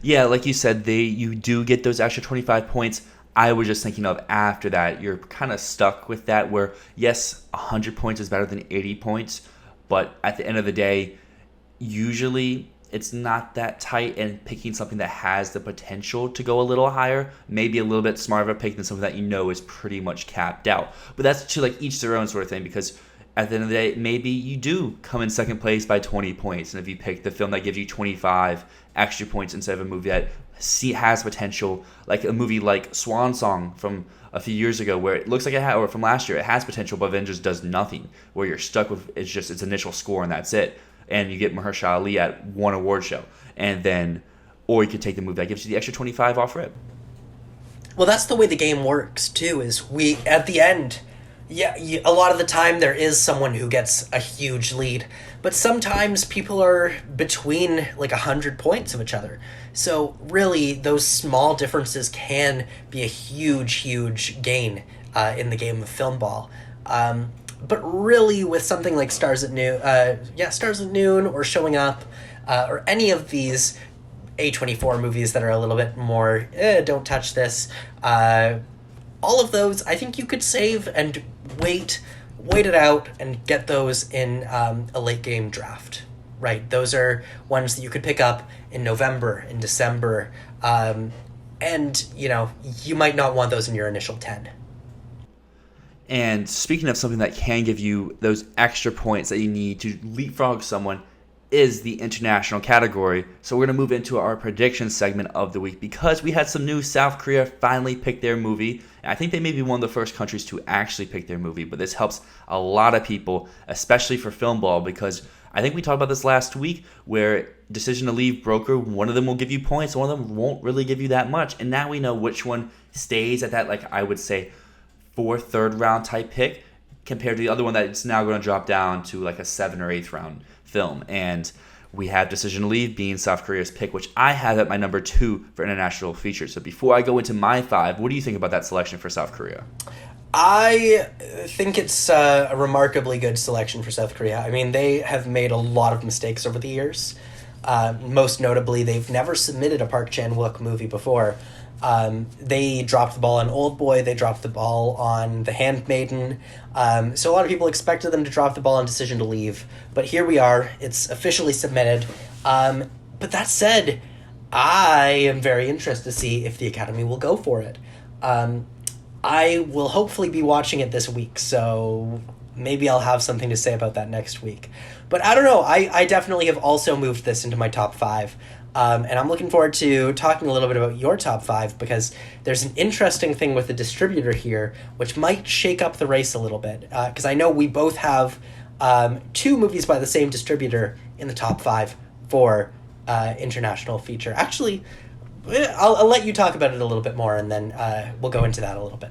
Yeah, like you said, you do get those extra 25 points. I was just thinking of after that, you're kind of stuck with that where, yes, 100 points is better than 80 points, but at the end of the day, usually it's not that tight, and picking something that has the potential to go a little higher, maybe a little bit smarter of a pick than something that you know is pretty much capped out. But that's to like each their own sort of thing, because at the end of the day, maybe you do come in second place by 20 points, and if you pick the film that gives you 25 extra points instead of a movie that has potential, like a movie like Swan Song from a few years ago, where it looks like or from last year, it has potential, but then just does nothing, where you're stuck with it's just its initial score and that's it. And you get Mahershala Ali at one award show, and then, or you could take the movie that gives you the extra 25 off rip. Well, that's the way the game works too. Is we at the end, a lot of the time there is someone who gets a huge lead, but sometimes people are between like 100 points of each other. So really, those small differences can be a huge gain in the game of Filmball. But really, with something like Stars at Noon, or Showing Up, or any of these A24 movies that are a little bit more, don't touch this, all of those, I think you could save and wait it out and get those in a late game draft, right? Those are ones that you could pick up in November, in December, and, you might not want those in your initial 10. And speaking of something that can give you those extra points that you need to leapfrog someone, is the international category. So we're going to move into our prediction segment of the week because we had some news. South Korea finally picked their movie. And I think they may be one of the first countries to actually pick their movie, but this helps a lot of people, especially for Filmball, because I think we talked about this last week where Decision to Leave, Broker, one of them will give you points, one of them won't really give you that much. And now we know which one stays at that, like I would say, fourth, third round type pick compared to the other one that's now going to drop down to like a 7th or 8th round film. And we have Decision to Leave being South Korea's pick, which I have at my number 2 for international features. So before I go into my 5, what do you think about that selection for South Korea? I think it's a remarkably good selection for South Korea. I mean, they have made a lot of mistakes over the years. Most notably, they've never submitted a Park Chan-wook movie before. They dropped the ball on Old Boy. They dropped the ball on The Handmaiden. So a lot of people expected them to drop the ball on Decision to Leave. But here we are. It's officially submitted. But that said, I am very interested to see if the Academy will go for it. I will hopefully be watching it this week, so maybe I'll have something to say about that next week. But I don't know. I definitely have also moved this into my top 5. And I'm looking forward to talking a little bit about your top 5 because there's an interesting thing with the distributor here, which might shake up the race a little bit. Because I know we both have 2 movies by the same distributor in the top 5 for international feature. Actually, I'll let you talk about it a little bit more, and then we'll go into that a little bit.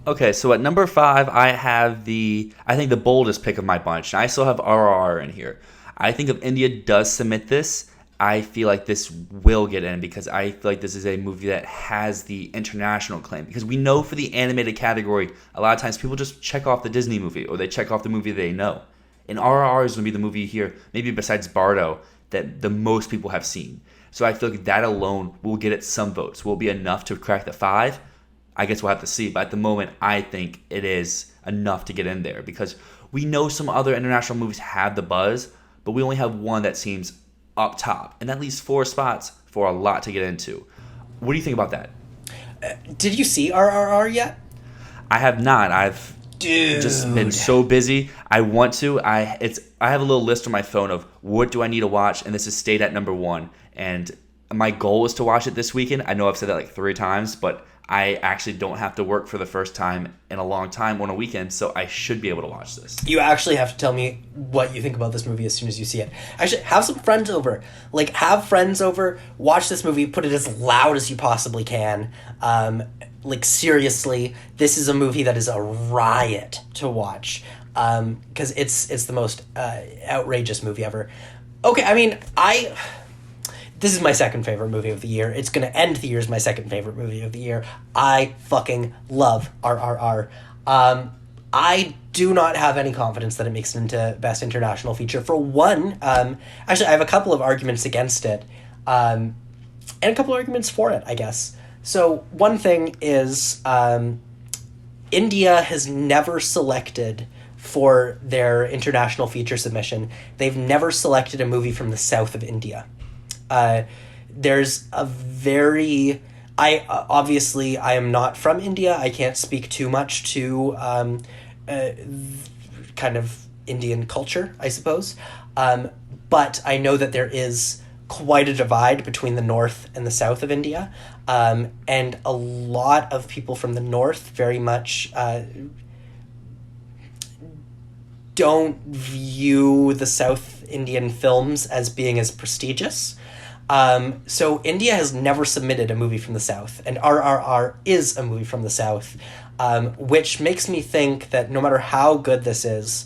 Okay, so at number 5, I have I think the boldest pick of my bunch. I still have RRR in here. I think if India does submit this, I feel like this will get in because I feel like this is a movie that has the international claim. Because we know for the animated category, a lot of times people just check off the Disney movie or they check off the movie they know. And RRR is going to be the movie here, maybe besides Bardo, that the most people have seen. So I feel like that alone will get it some votes. Will it be enough to crack the 5? I guess we'll have to see. But at the moment, I think it is enough to get in there because we know some other international movies have the buzz, but we only have one that seems up top. And that leaves 4 spots for a lot to get into. What do you think about that? Did you see RRR yet? I have not. I've just been so busy. I want to. I have a little list on my phone of what do I need to watch, and this has stayed at number 1. And my goal is to watch it this weekend. I know I've said that like 3 times, but I actually don't have to work for the first time in a long time on a weekend, so I should be able to watch this. You actually have to tell me what you think about this movie as soon as you see it. Actually, have some friends over. Like, have friends over, watch this movie, put it as loud as you possibly can. Like, seriously, this is a movie that is a riot to watch. Because it's the most outrageous movie ever. Okay, I mean, this is my second favorite movie of the year. It's going to end the year as my second favorite movie of the year. I fucking love RRR. I do not have any confidence that it makes it into Best International Feature. For one, actually, I have a couple of arguments against it, and a couple of arguments for it, I guess. So one thing is India has never selected for their international feature submission. They've never selected a movie from the south of India. There's a very... obviously, I am not from India. I can't speak too much to kind of Indian culture, I suppose. But I know that there is quite a divide between the north and the south of India. And a lot of people from the north very much don't view the South Indian films as being as prestigious. So India has never submitted a movie from the South, and RRR is a movie from the South, which makes me think that no matter how good this is,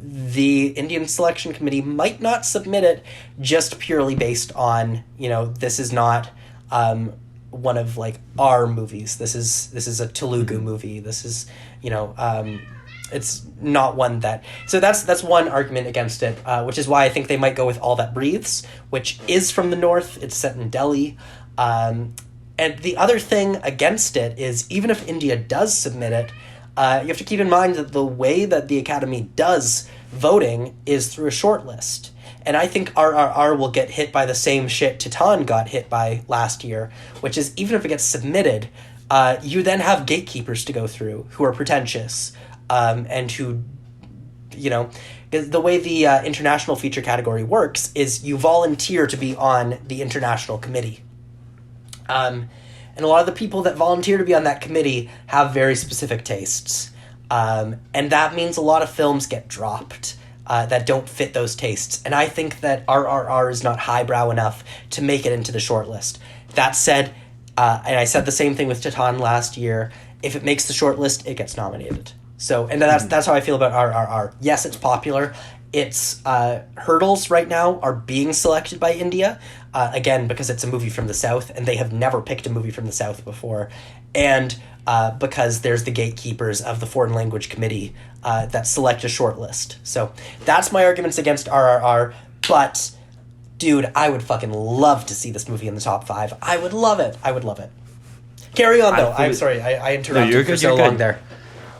the Indian Selection Committee might not submit it just purely based on, this is not one of like our movies. This is a Telugu movie. This is, it's not one that... So that's one argument against it, which is why I think they might go with All That Breathes, which is from the north. It's set in Delhi. And the other thing against it is even if India does submit it, you have to keep in mind that the way that the Academy does voting is through a short list. And I think RRR will get hit by the same shit Titan got hit by last year, which is even if it gets submitted, you then have gatekeepers to go through who are pretentious, and who the way the international feature category works is you volunteer to be on the international committee. And a lot of the people that volunteer to be on that committee have very specific tastes. And that means a lot of films get dropped that don't fit those tastes. And I think that RRR is not highbrow enough to make it into the shortlist. That said, and I said the same thing with Titan last year, if it makes the shortlist, it gets nominated. So, and that's how I feel about RRR. Yes, it's popular. Its hurdles right now are being selected by India, again, because it's a movie from the South, and they have never picked a movie from the South before, and because there's the gatekeepers of the Foreign Language Committee that select a short list. So that's my arguments against RRR, but, dude, I would fucking love to see this movie in the top 5. I would love it. Carry on, though. I'm sorry, I interrupted you for so long there.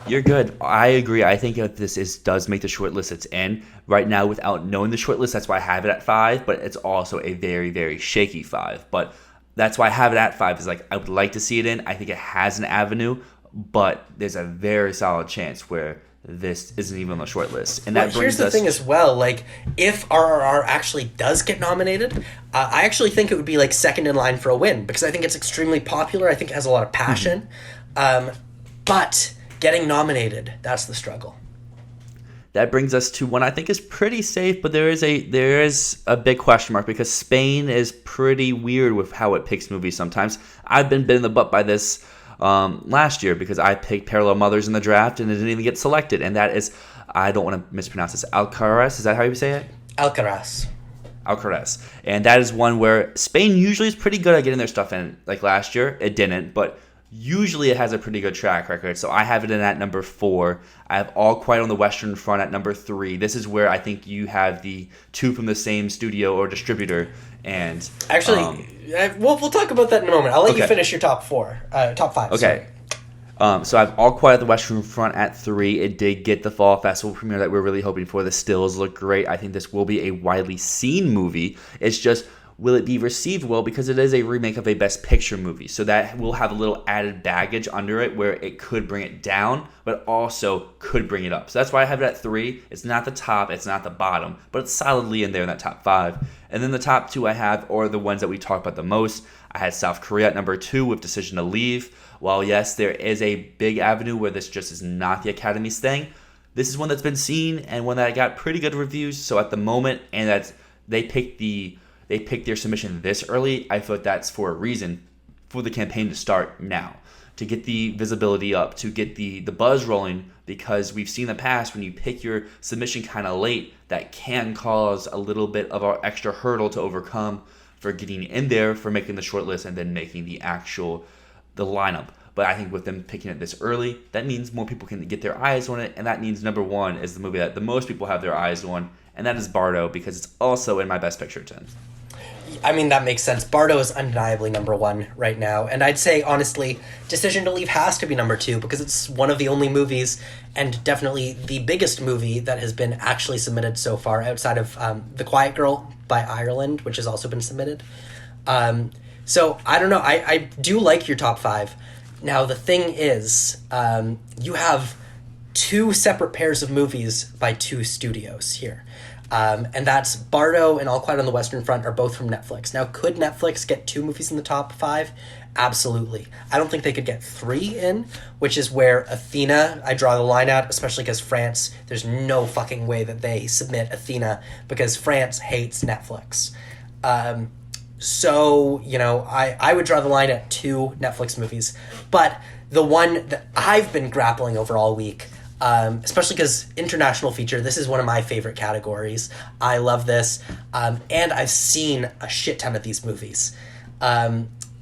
You're good. I agree. I think if this does make the shortlist, it's in. Right now, without knowing the shortlist, that's why I have it at 5, but it's also a very, very shaky 5. But that's why I have it at 5, is like, I would like to see it in. I think it has an avenue, but there's a very solid chance where this isn't even on the shortlist. And that here's the thing as well, like, if RRR actually does get nominated, I actually think it would be, like, second in line for a win, because I think it's extremely popular. I think it has a lot of passion. But getting nominated, that's the struggle. That brings us to one I think is pretty safe, but there is a big question mark, because Spain is pretty weird with how it picks movies sometimes. I've been bit in the butt by this last year, because I picked Parallel Mothers in the draft and it didn't even get selected. And that is, I don't want to mispronounce this, Alcaraz, is that how you say it? Alcaraz. And that is one where Spain usually is pretty good at getting their stuff in. Like last year, it didn't, but usually it has a pretty good track record. So I have it in at number 4. I have All Quiet on the Western Front at number 3. This is where I think you have the two from the same studio or distributor. And actually, we'll talk about that in a moment. I'll let you finish your top 5. Okay. So I have All Quiet on the Western Front at 3. It did get the fall festival premiere that we're really hoping for. The stills look great. I think this will be a widely seen movie. It's just, will it be received well? Because it is a remake of a Best Picture movie. So that will have a little added baggage under it where it could bring it down, but also could bring it up. So that's why I have it at 3. It's not the top, it's not the bottom, but it's solidly in there in that top 5. And then the top 2 I have are the ones that we talk about the most. I had South Korea at number 2 with Decision to Leave. While yes, there is a big avenue where this just is not the Academy's thing, this is one that's been seen and one that got pretty good reviews. So at the moment, and that's they picked their submission this early, I thought that's for a reason, for the campaign to start now, to get the visibility up, to get the buzz rolling, because we've seen in the past when you pick your submission kind of late, that can cause a little bit of an extra hurdle to overcome for getting in there, for making the shortlist, and then making the lineup. But I think with them picking it this early, that means more people can get their eyes on it, and that means number 1 is the movie that the most people have their eyes on, and that is Bardo, because it's also in my Best Picture 10. I mean, that makes sense. Bardo is undeniably number 1 right now. And I'd say, honestly, Decision to Leave has to be number 2, because it's one of the only movies, and definitely the biggest movie, that has been actually submitted so far, outside of The Quiet Girl by Ireland, which has also been submitted. So, I don't know. I do like your top 5. Now, the thing is, you have 2 separate pairs of movies by 2 studios here. And that's Bardo and All Quiet on the Western Front are both from Netflix. Now, could Netflix get 2 movies in the top 5? Absolutely. I don't think they could get 3 in, which is where Athena, I draw the line at, especially because France, there's no fucking way that they submit Athena, because France hates Netflix. So, I would draw the line at 2 Netflix movies. But the one that I've been grappling over all week, especially because international feature, this is one of my favorite categories. I love this, and I've seen a shit ton of these movies.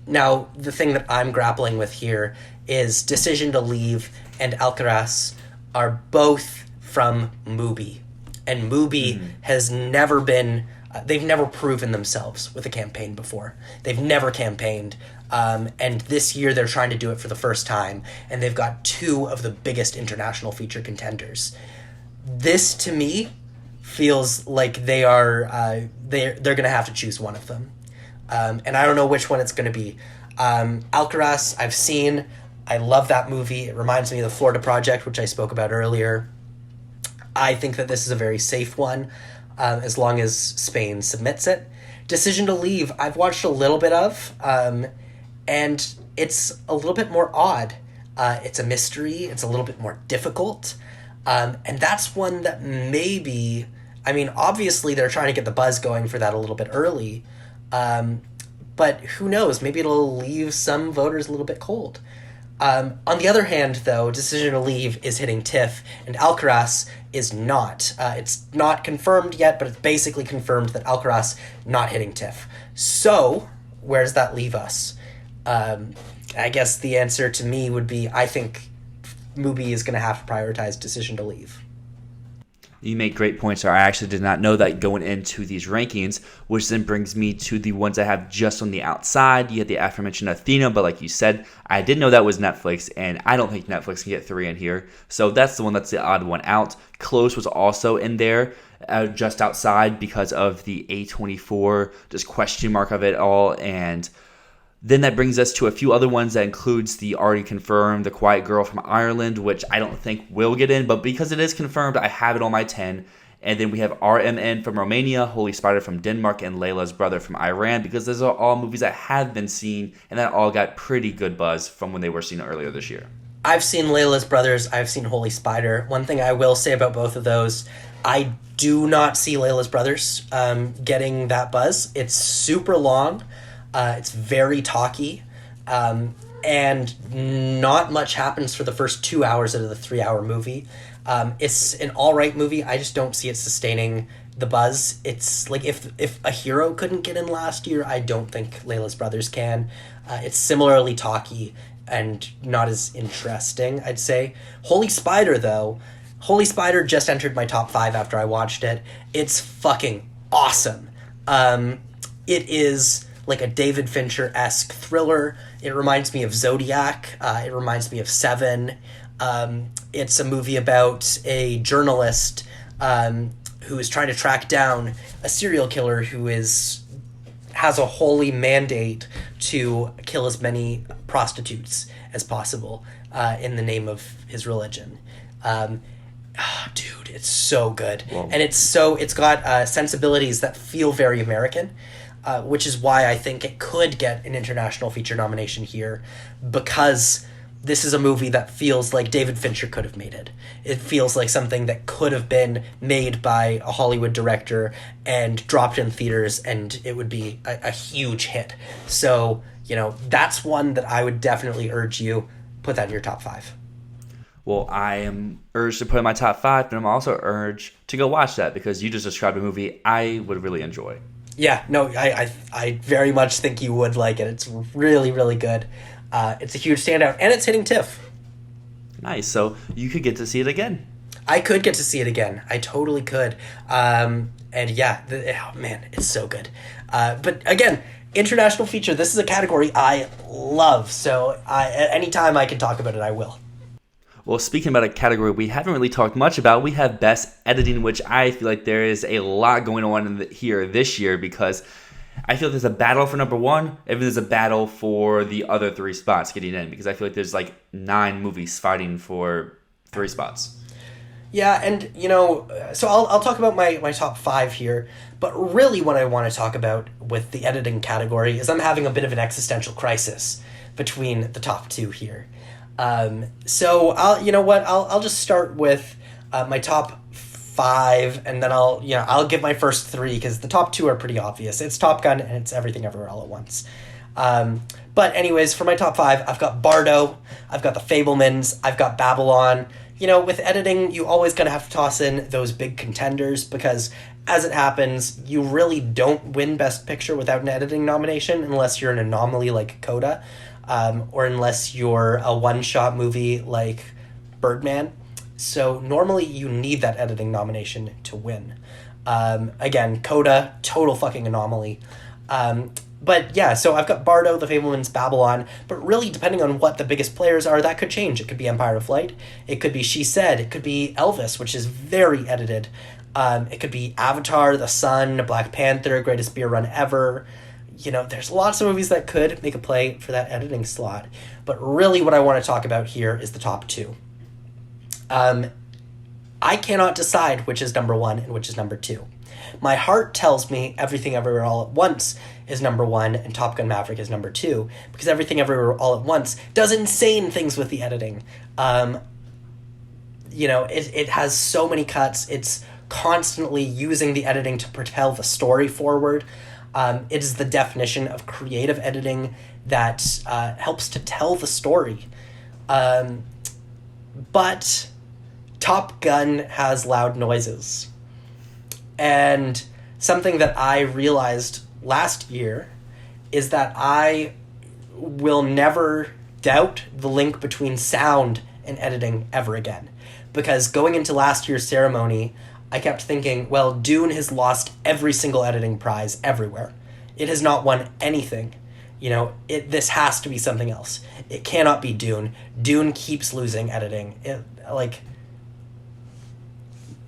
Now, the thing that I'm grappling with here is Decision to Leave and Alcaraz are both from Mubi, and Mubi has never been, they've never proven themselves with a campaign before. They've never campaigned. And this year they're trying to do it for the first time, and they've got 2 of the biggest international feature contenders. This, to me, feels like they are they're going to have to choose one of them, and I don't know which one it's going to be. Alcaraz, I've seen. I love that movie. It reminds me of the Florida Project, which I spoke about earlier. I think that this is a very safe one, as long as Spain submits it. Decision to Leave, I've watched a little bit of, and it's a little bit more odd. It's a mystery. It's a little bit more difficult. And that's one that maybe, I mean, obviously they're trying to get the buzz going for that a little bit early. But who knows? Maybe it'll leave some voters a little bit cold. On the other hand, though, Decision to Leave is hitting TIFF, and Alcaraz is not. It's not confirmed yet, but it's basically confirmed that Alcaraz not hitting TIFF. So, where does that leave us? I guess the answer to me would be, I think Mubi is going to have to prioritize Decision to Leave. You make great points there. I actually did not know that going into these rankings, which then brings me to the ones I have just on the outside. You had the aforementioned Athena, but like you said, I did know that was Netflix, and I don't think Netflix can get 3 in here. So that's the one that's the odd one out. Close was also in there, just outside because of the A24 just question mark of it all. And then that brings us to a few other ones that includes the already confirmed The Quiet Girl from Ireland, which I don't think will get in, but because it is confirmed, I have it on my 10. And then we have RMN from Romania, Holy Spider from Denmark, and Layla's Brother from Iran, because those are all movies that have been seen and that all got pretty good buzz from when they were seen earlier this year. I've seen Layla's Brothers. I've seen Holy Spider. One thing I will say about both of those, I do not see Layla's Brothers getting that buzz. It's super long. It's very talky, and not much happens for the first 2 hours of the 3-hour movie. It's an all right movie. I just don't see it sustaining the buzz. It's like if A Hero couldn't get in last year, I don't think Layla's Brothers can. It's similarly talky and not as interesting, I'd say. Holy Spider, though. Holy Spider just entered my top 5 after I watched it. It's fucking awesome. It is like a David Fincher-esque thriller. It reminds me of Zodiac. It reminds me of Seven. It's a movie about a journalist who is trying to track down a serial killer who has a holy mandate to kill as many prostitutes as possible in the name of his religion. Dude, it's so good. Whoa. And it's got sensibilities that feel very American. Which is why I think it could get an international feature nomination here, because this is a movie that feels like David Fincher could have made it. It feels like something that could have been made by a Hollywood director and dropped in theaters, and it would be a huge hit. So, that's one that I would definitely urge you, put that in your top 5. Well, I am urged to put in my top 5, but I'm also urged to go watch that because you just described a movie I would really enjoy. Yeah, no, I very much think you would like it. It's really, really good. It's a huge standout, and it's hitting TIFF. Nice. So you could get to see it again. I could get to see it again. I totally could. And yeah, man, it's so good. But again, international feature, this is a category I love. So at any time I can talk about it, I will. Well, speaking about a category we haven't really talked much about, we have Best Editing, which I feel like there is a lot going on here this year because I feel there's a battle for number 1, and there's a battle for the other 3 spots getting in because I feel like there's like 9 movies fighting for 3 spots. Yeah, and so I'll talk about my top 5 here, but really what I want to talk about with the editing category is I'm having a bit of an existential crisis between the top 2 here. So I'll just start with my top 5, and then I'll give my first 3 because the top 2 are pretty obvious. It's Top Gun and it's Everything Everywhere All at Once. But anyways, for my top 5, I've got Bardo, I've got The Fabelmans, I've got Babylon. With editing, you always gonna have to toss in those big contenders because as it happens, you really don't win Best Picture without an editing nomination unless you're an anomaly like Coda. Or unless you're a one-shot movie like Birdman. So normally you need that editing nomination to win. Again, Coda, total fucking anomaly. But yeah, so I've got Bardo, The Fabelmans, Babylon, but really depending on what the biggest players are, that could change. It could be Empire of Light, it could be She Said, it could be Elvis, which is very edited. It could be Avatar, The Sun, Black Panther, Greatest Beer Run Ever. There's lots of movies that could make a play for that editing slot. But really what I want to talk about here is the top 2. I cannot decide which is number 1 and which is number 2. My heart tells me Everything Everywhere All at Once is number 1 and Top Gun Maverick is number 2, because Everything Everywhere All at Once does insane things with the editing. It has so many cuts. It's constantly using the editing to propel the story forward. It is the definition of creative editing that helps to tell the story. But Top Gun has loud noises. And something that I realized last year is that I will never doubt the link between sound and editing ever again. Because going into last year's ceremony, I kept thinking, well, Dune has lost every single editing prize everywhere. It has not won anything. This has to be something else. It cannot be Dune. Dune keeps losing editing.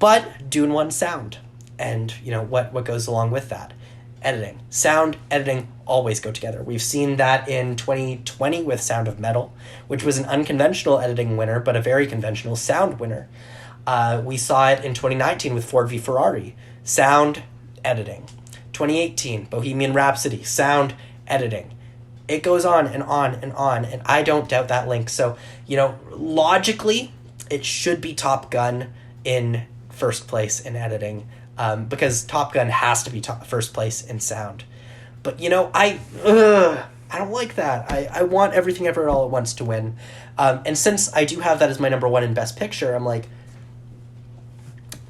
But Dune won sound. And, what goes along with that? Editing. Sound, editing always go together. We've seen that in 2020 with Sound of Metal, which was an unconventional editing winner, but a very conventional sound winner. We saw it in 2019 with Ford v Ferrari. Sound, editing. 2018, Bohemian Rhapsody. Sound, editing. It goes on and on and on, and I don't doubt that link. So, logically, it should be Top Gun in first place in editing, because Top Gun has to be first place in sound. But, I don't like that. I want Everything Everywhere All at Once to win. And since I do have that as my number 1 in Best Picture, I'm like,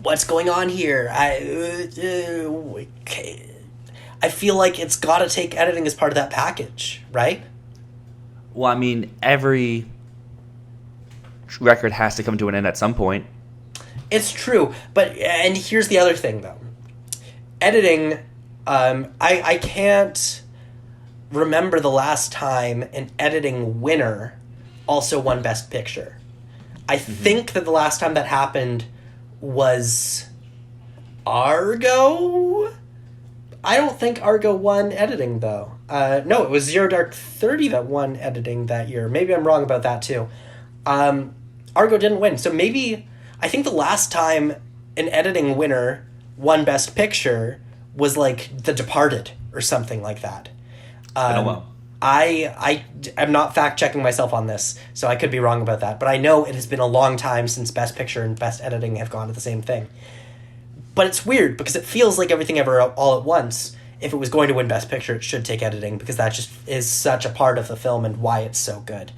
what's going on here? I feel like it's got to take editing as part of that package, right? Well, I mean, every record has to come to an end at some point. It's true, and here's the other thing, though. Editing, I can't remember the last time an editing winner also won Best Picture. I think that the last time that happened was Argo? I don't think Argo won editing, though. No, it was Zero Dark 30 that won editing that year. Maybe I'm wrong about that, too. Argo didn't win, so maybe... I think the last time an editing winner won Best Picture was like The Departed or something like that. It's been a while. I'm not fact-checking myself on this, so I could be wrong about that. But I know it has been a long time since Best Picture and Best Editing have gone to the same thing. But it's weird, because it feels like Everything Ever All at Once, if it was going to win Best Picture, it should take editing, because that just is such a part of the film and why it's so good.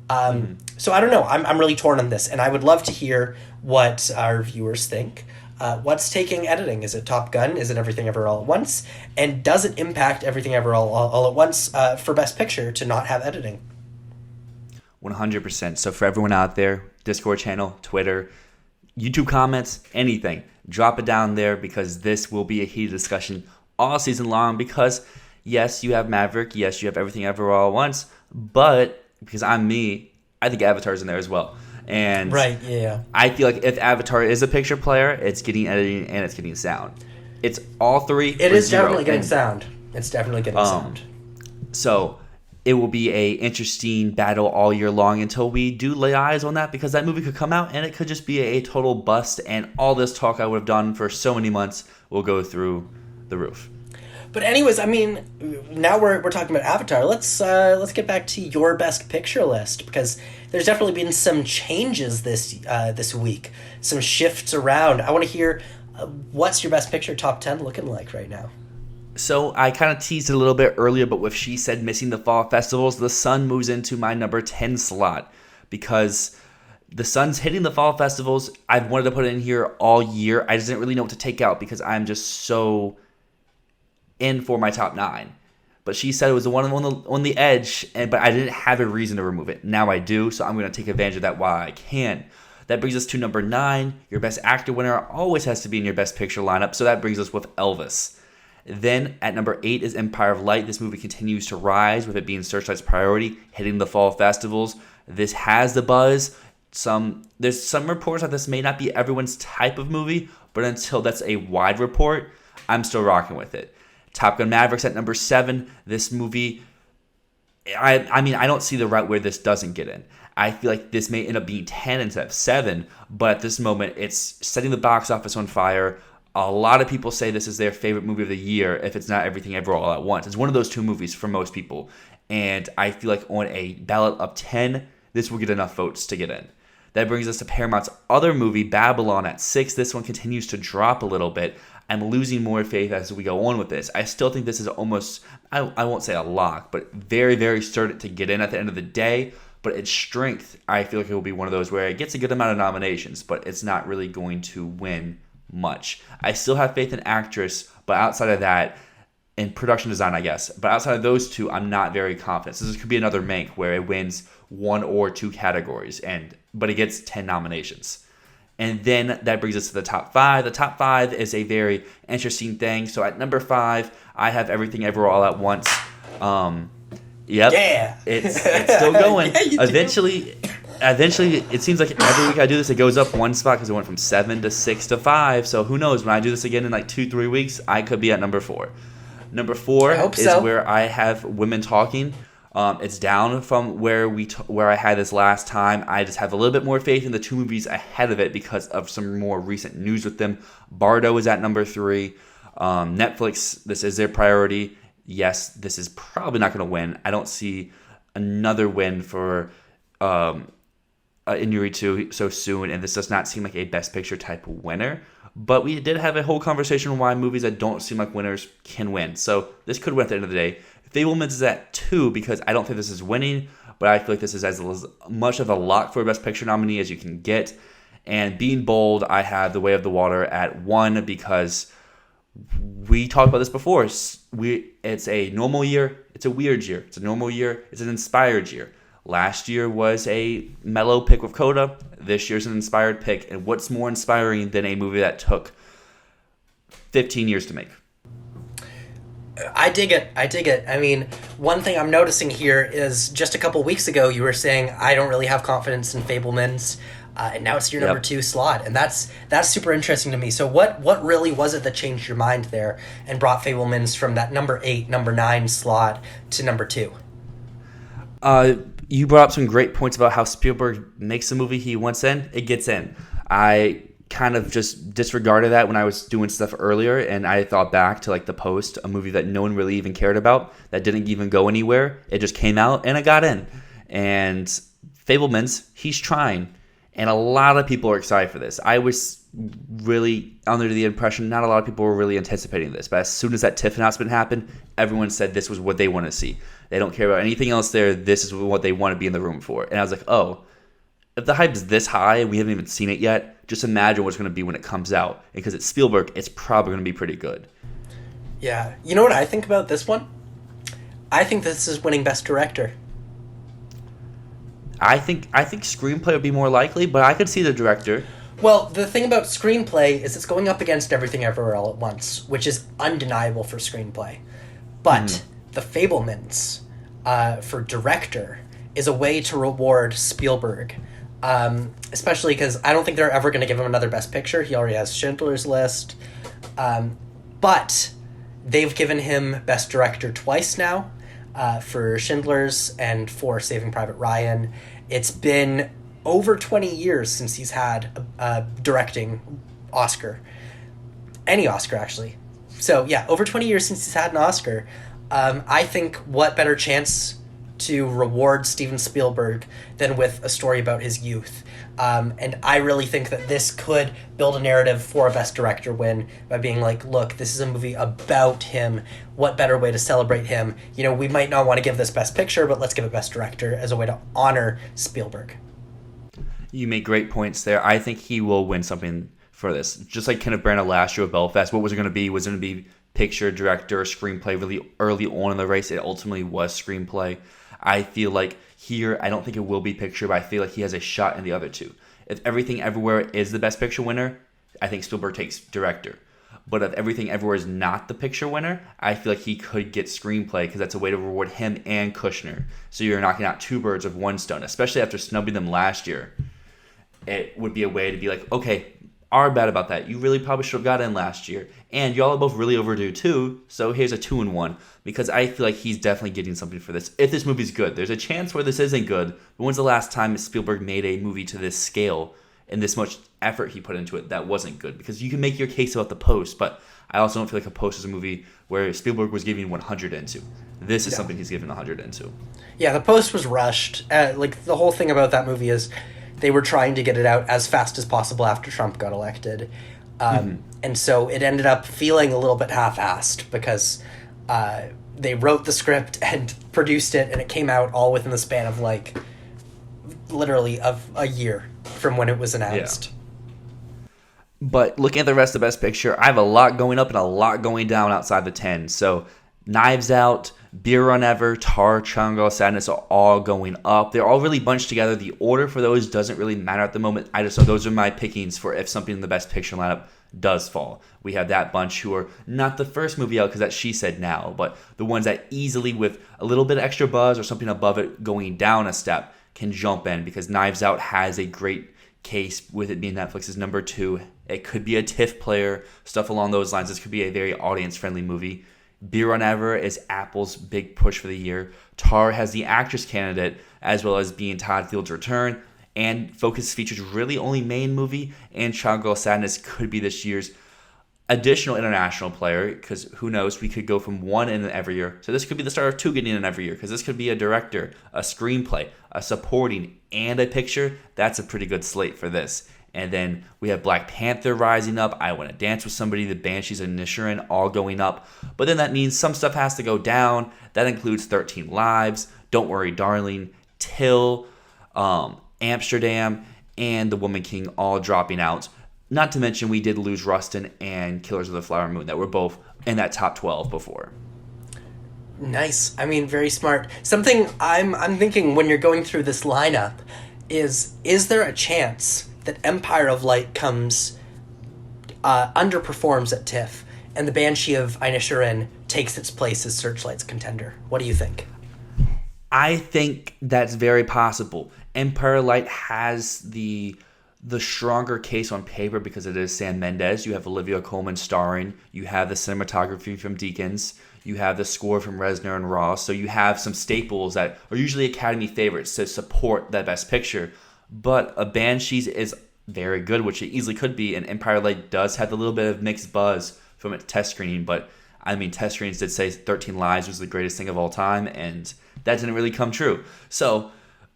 So I don't know. I'm really torn on this, and I would love to hear what our viewers think. What's taking editing? Is it Top Gun? Is it Everything Ever All at Once? And does it impact Everything Ever All at Once for Best Picture to not have editing? 100%. So for everyone out there, Discord channel, Twitter, YouTube comments, anything, drop it down there, because this will be a heated discussion all season long. Because yes, you have Maverick. Yes, you have Everything Ever All at Once. But because I'm me, I think Avatar's in there as well. And right, yeah. I feel like if Avatar is a picture player, it's getting editing and it's getting sound. It's all three. It is definitely getting sound. It's definitely getting sound. So it will be a interesting battle all year long until we do lay eyes on that, because that movie could come out and it could just be a total bust, and all this talk I would have done for so many months will go through the roof. But anyways, I mean, now we're talking about Avatar. Let's get back to your Best Picture list, because there's definitely been some changes this week, some shifts around. I want to hear what's your Best Picture top 10 looking like right now. So I kind of teased it a little bit earlier, but with She Said missing the fall festivals, The Sun moves into my number 10 slot, because The Sun's hitting the fall festivals. I've wanted to put it in here all year. I just didn't really know what to take out, because I'm just so in for my top 9. But She Said it was the one on the edge, but I didn't have a reason to remove it. Now I do, so I'm going to take advantage of that while I can. That brings us to number 9. Your Best Actor winner always has to be in your Best Picture lineup, so that brings us with Elvis. Then at number 8 is Empire of Light. This movie continues to rise, with it being Searchlight's priority, hitting the fall festivals. This has the buzz. There's some reports that this may not be everyone's type of movie, but until that's a wide report, I'm still rocking with it. Top Gun Mavericks at number 7. This movie, I mean, I don't see the route where this doesn't get in. I feel like this may end up being 10 instead of 7, but at this moment, it's setting the box office on fire. A lot of people say this is their favorite movie of the year if it's not Everything Everywhere All at Once. It's one of those two movies for most people. And I feel like on a ballot of 10, this will get enough votes to get in. That brings us to Paramount's other movie, Babylon, at 6. This one continues to drop a little bit. I'm losing more faith as we go on with this. I still think this is almost, I won't say a lock, but very, very certain to get in at the end of the day. But its strength, I feel like it will be one of those where it gets a good amount of nominations, but it's not really going to win much. I still have faith in actress, but outside of that, in production design, I guess. But outside of those two, I'm not very confident. So this could be another Mank where it wins 1 or 2 categories, but it gets 10 nominations. And then that brings us to the top 5. The top 5 is a very interesting thing. So at number 5, I have Everything Everywhere All at Once. Yep. Yeah. It's still going. Yeah, Eventually, it seems like every week I do this, it goes up 1 spot because it went from 7 to 6 to 5. So who knows? When I do this again in like 2-3 weeks, I could be at number 4. Number 4 is where I have Women Talking. It's down from where I had this last time. I just have a little bit more faith in the 2 movies ahead of it because of some more recent news with them. Bardo is at number 3. Netflix, this is their priority. Yes, this is probably not going to win. I don't see another win for Inuyasha so soon, and this does not seem like a Best Picture type winner. But we did have a whole conversation on why movies that don't seem like winners can win. So this could win at the end of the day. Fabelmans is at 2 because I don't think this is winning, but I feel like this is as much of a lock for a Best Picture nominee as you can get. And being bold, I have The Way of the Water at 1 because we talked about this before. It's a normal year. It's a weird year. It's a normal year. It's an inspired year. Last year was a mellow pick with Coda. This year's an inspired pick. And what's more inspiring than a movie that took 15 years to make? I dig it. I mean, one thing I'm noticing here is just a couple weeks ago you were saying I don't really have confidence in Fabelmans, and now it's your number 2 slot, and that's super interesting to me. So what really was it that changed your mind there and brought Fabelmans from that number 8, number 9 slot to number 2? You brought up some great points about how Spielberg makes a movie he wants in, it gets in. I kind of just disregarded that when I was doing stuff earlier, and I thought back to like The Post, a movie that no one really even cared about, that didn't even go anywhere. It just came out and it got in. And Fabelmans, he's trying, and a lot of people are excited for this. I was really under the impression not a lot of people were really anticipating this, but as soon as that TIFF announcement happened, everyone said this was what they want to see. They don't care about anything else there. This is what they want to be in the room for. And I was like, oh, if the hype is this high and we haven't even seen it yet, just imagine what it's going to be when it comes out. Because it's Spielberg, it's probably going to be pretty good. Yeah. You know what I think about this one? I think this is winning Best Director. I think screenplay would be more likely, but I could see the director. Well, the thing about screenplay is it's going up against Everything Everywhere All at Once, which is undeniable for screenplay. But the Fabelmans for director is a way to reward Spielberg. Especially because I don't think they're ever going to give him another Best Picture. He already has Schindler's List. But they've given him Best Director twice now, for Schindler's and for Saving Private Ryan. It's been over 20 years since he's had a directing Oscar. Any Oscar, actually. So, yeah, over 20 years since he's had an Oscar. I think what better chance to reward Steven Spielberg than with a story about his youth. And I really think that this could build a narrative for a Best Director win by being like, look, this is a movie about him. What better way to celebrate him? You know, we might not want to give this Best Picture, but let's give it Best Director as a way to honor Spielberg. You make great points there. I think he will win something for this. Just like Kenneth Branagh last year with Belfast, what was it going to be? Was it going to be picture, director, screenplay really early on in the race? It ultimately was screenplay. I feel like here, I don't think it will be picture, but I feel like he has a shot in the other two. If Everything Everywhere is the Best Picture winner, I think Spielberg takes director. But if Everything Everywhere is not the picture winner, I feel like he could get screenplay because that's a way to reward him and Kushner. So you're knocking out 2 birds with 1 stone, especially after snubbing them last year. It would be a way to be like, okay, are bad about that. You really probably should have got in last year. And y'all are both really overdue too, so here's a 2-1, because I feel like he's definitely getting something for this. If this movie's good, there's a chance where this isn't good, but when's the last time Spielberg made a movie to this scale and this much effort he put into it that wasn't good? Because you can make your case about The Post, but I also don't feel like A Post is a movie where Spielberg was giving 100 into. This is something he's given 100 into. Yeah, The Post was rushed. Like, the whole thing about that movie is they were trying to get it out as fast as possible after Trump got elected. And so it ended up feeling a little bit half-assed because they wrote the script and produced it, and it came out all within the span of, like, literally of a year from when it was announced. Yeah. But looking at the rest of Best Picture, I have a lot going up and a lot going down outside the 10. So Knives Out, Beer Run Ever, Tar, Triangle of Sadness are all going up. They're all really bunched together. The order for those doesn't really matter at the moment. I just know those are my pickings for if something in the Best Picture lineup does fall. We have that bunch who are not the first movie out because that's She Said Now, but the ones that easily with a little bit of extra buzz or something above it going down a step can jump in, because Knives Out has a great case with it being Netflix's number 2. It could be a TIFF player, stuff along those lines. This could be a very audience-friendly movie. Beer Run Ever is Apple's big push for the year. Tar has the actress candidate, as well as being Todd Field's return. And Focus features really only main movie. And Child Girl Sadness could be this year's additional international player, because who knows, we could go from 1 in every year. So this could be the start of 2 getting in every year, because this could be a director, a screenplay, a supporting, and a picture. That's a pretty good slate for this. And then we have Black Panther rising up, I Want to Dance with Somebody, The Banshees and Inisherin all going up. But then that means some stuff has to go down. That includes 13 Lives, Don't Worry Darling, Till, Amsterdam, and The Woman King all dropping out. Not to mention we did lose Rustin and Killers of the Flower Moon that were both in that top 12 before. Nice. I mean, very smart. Something I'm thinking when you're going through this lineup is there a chance that Empire of Light comes underperforms at TIFF and The Banshee of Inisherin takes its place as Searchlight's contender? What do you think? I think that's very possible. Empire of Light has the stronger case on paper because it is Sam Mendes. You have Olivia Colman starring. You have the cinematography from Deakins. You have the score from Reznor and Ross. So you have some staples that are usually Academy favorites to support that Best Picture. But a Banshees is very good, which it easily could be. And Empire of Light does have a little bit of mixed buzz from its test screening. But, I mean, test screenings did say 13 Lives was the greatest thing of all time. And that didn't really come true. So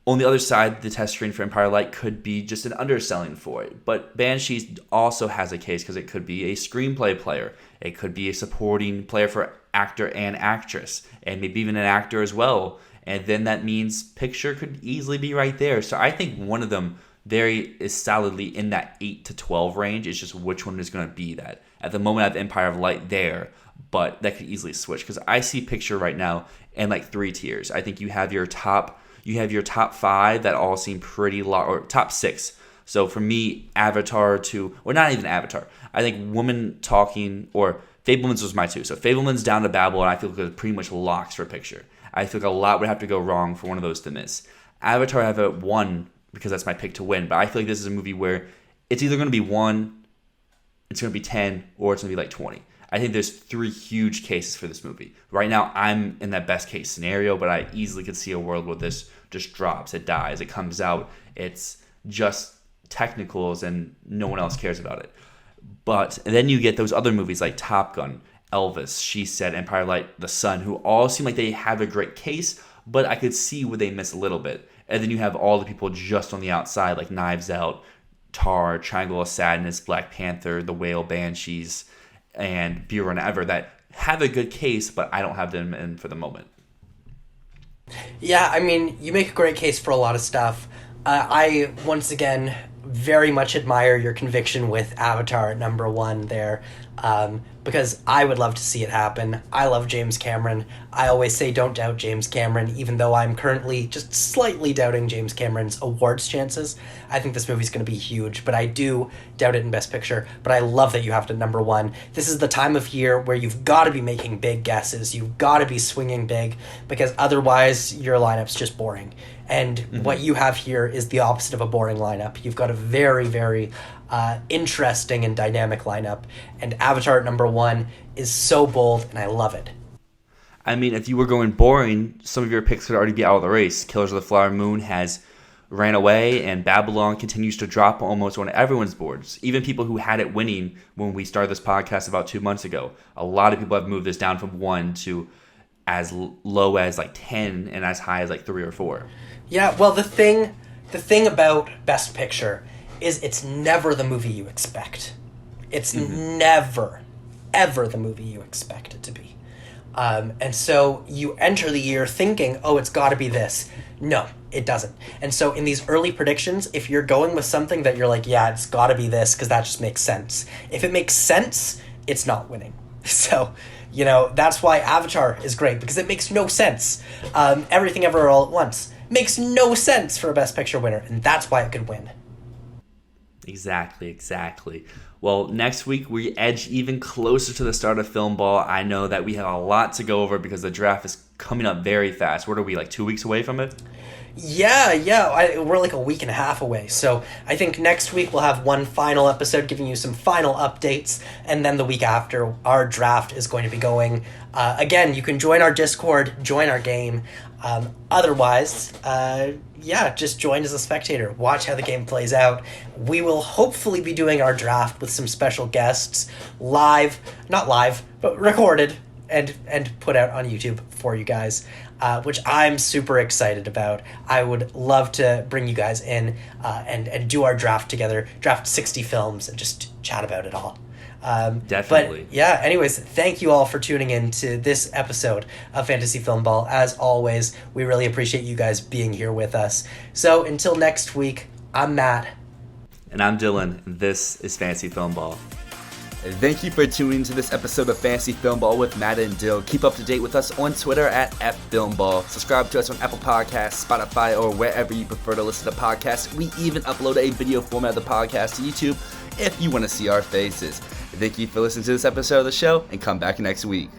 on the other side, the test screen for Empire Light could be just an underselling for it. But Banshees also has a case because it could be a screenplay player. It could be a supporting player for actor and actress, and maybe even an actor as well. And then that means picture could easily be right there. So I think one of them is solidly in that 8 to 12 range. It's just which one is going to be that. At the moment, I have Empire of Light there, but that could easily switch because I see picture right now in like 3 tiers. I think you have your top 5 that all seem pretty low, or top 6. So for me, Avatar to, or not even Avatar, I think Woman Talking, or Fabelmans was my 2. So Fabelmans down to Babel, and I feel like it pretty much locks for picture. I feel like a lot would have to go wrong for one of those to miss. Avatar I have at 1 because that's my pick to win, but I feel like this is a movie where it's either going to be 1, it's going to be 10, or it's going to be like 20. I think there's 3 huge cases for this movie. Right now, I'm in that best case scenario, but I easily could see a world where this just drops, it dies, it comes out, it's just technicals and no one else cares about it. But then you get those other movies like Top Gun, Elvis, She Said, Empire Light, The Sun, who all seem like they have a great case, but I could see where they miss a little bit. And then you have all the people just on the outside like Knives Out, Tar, Triangle of Sadness, Black Panther, The Whale, Banshees, and Beer Run Ever that have a good case, but I don't have them in for the moment. Yeah, I mean, you make a great case for a lot of stuff. I, once again, very much admire your conviction with Avatar at number 1 there. because I would love to see it happen. I love James Cameron. I always say don't doubt James Cameron, even though I'm currently just slightly doubting James Cameron's awards chances. I think this movie's going to be huge, but I do doubt it in Best Picture. But I love that you have to number one. This is the time of year where you've got to be making big guesses. You've got to be swinging big, because otherwise your lineup's just boring. And what you have here is the opposite of a boring lineup. You've got a very, very interesting and dynamic lineup. And Avatar at number one is so bold, and I love it. I mean, if you were going boring, some of your picks could already be out of the race. Killers of the Flower Moon has ran away, and Babylon continues to drop almost on everyone's boards. Even people who had it winning when we started this podcast about 2 months ago. A lot of people have moved this down from 1 to as low as like 10 and as high as like 3 or 4. Yeah, well, the thing about Best Picture is it's never the movie you expect. It's never, ever the movie you expect it to be. And so you enter the year thinking, oh, it's got to be this. No, it doesn't. And so in these early predictions, if you're going with something that you're like, yeah, it's got to be this because that just makes sense. If it makes sense, it's not winning. So, you know, that's why Avatar is great, because it makes no sense. Everything Everywhere All at Once makes no sense for a Best Picture winner, and that's why it could win. Exactly. Well, next week we edge even closer to the start of Filmball. I know that we have a lot to go over because the draft is coming up very fast. What are we, like 2 weeks away from it? Yeah, we're like a week and a half away. So I think next week we'll have one final episode giving you some final updates, and then the week after, our draft is going to be going. Again, you can join our Discord, join our game. Otherwise, just join as a spectator. Watch how the game plays out. We will hopefully be doing our draft with some special guests, not live, but recorded and put out on YouTube for you guys, which I'm super excited about. I would love to bring you guys in and do our draft together, draft 60 films, and just chat about it all. Definitely. But yeah, anyways, thank you all for tuning in to this episode of Fantasy Filmball. As always, we really appreciate you guys being here with us. So until next week, I'm Matt. And I'm Dylan. This is Fantasy Filmball. Thank you for tuning into this episode of Fantasy Filmball with Matt and Dyl. Keep up to date with us on Twitter at @FFilmball. Subscribe to us on Apple Podcasts, Spotify, or wherever you prefer to listen to podcasts. We even upload a video format of the podcast to YouTube if you want to see our faces. Thank you for listening to this episode of the show, and come back next week.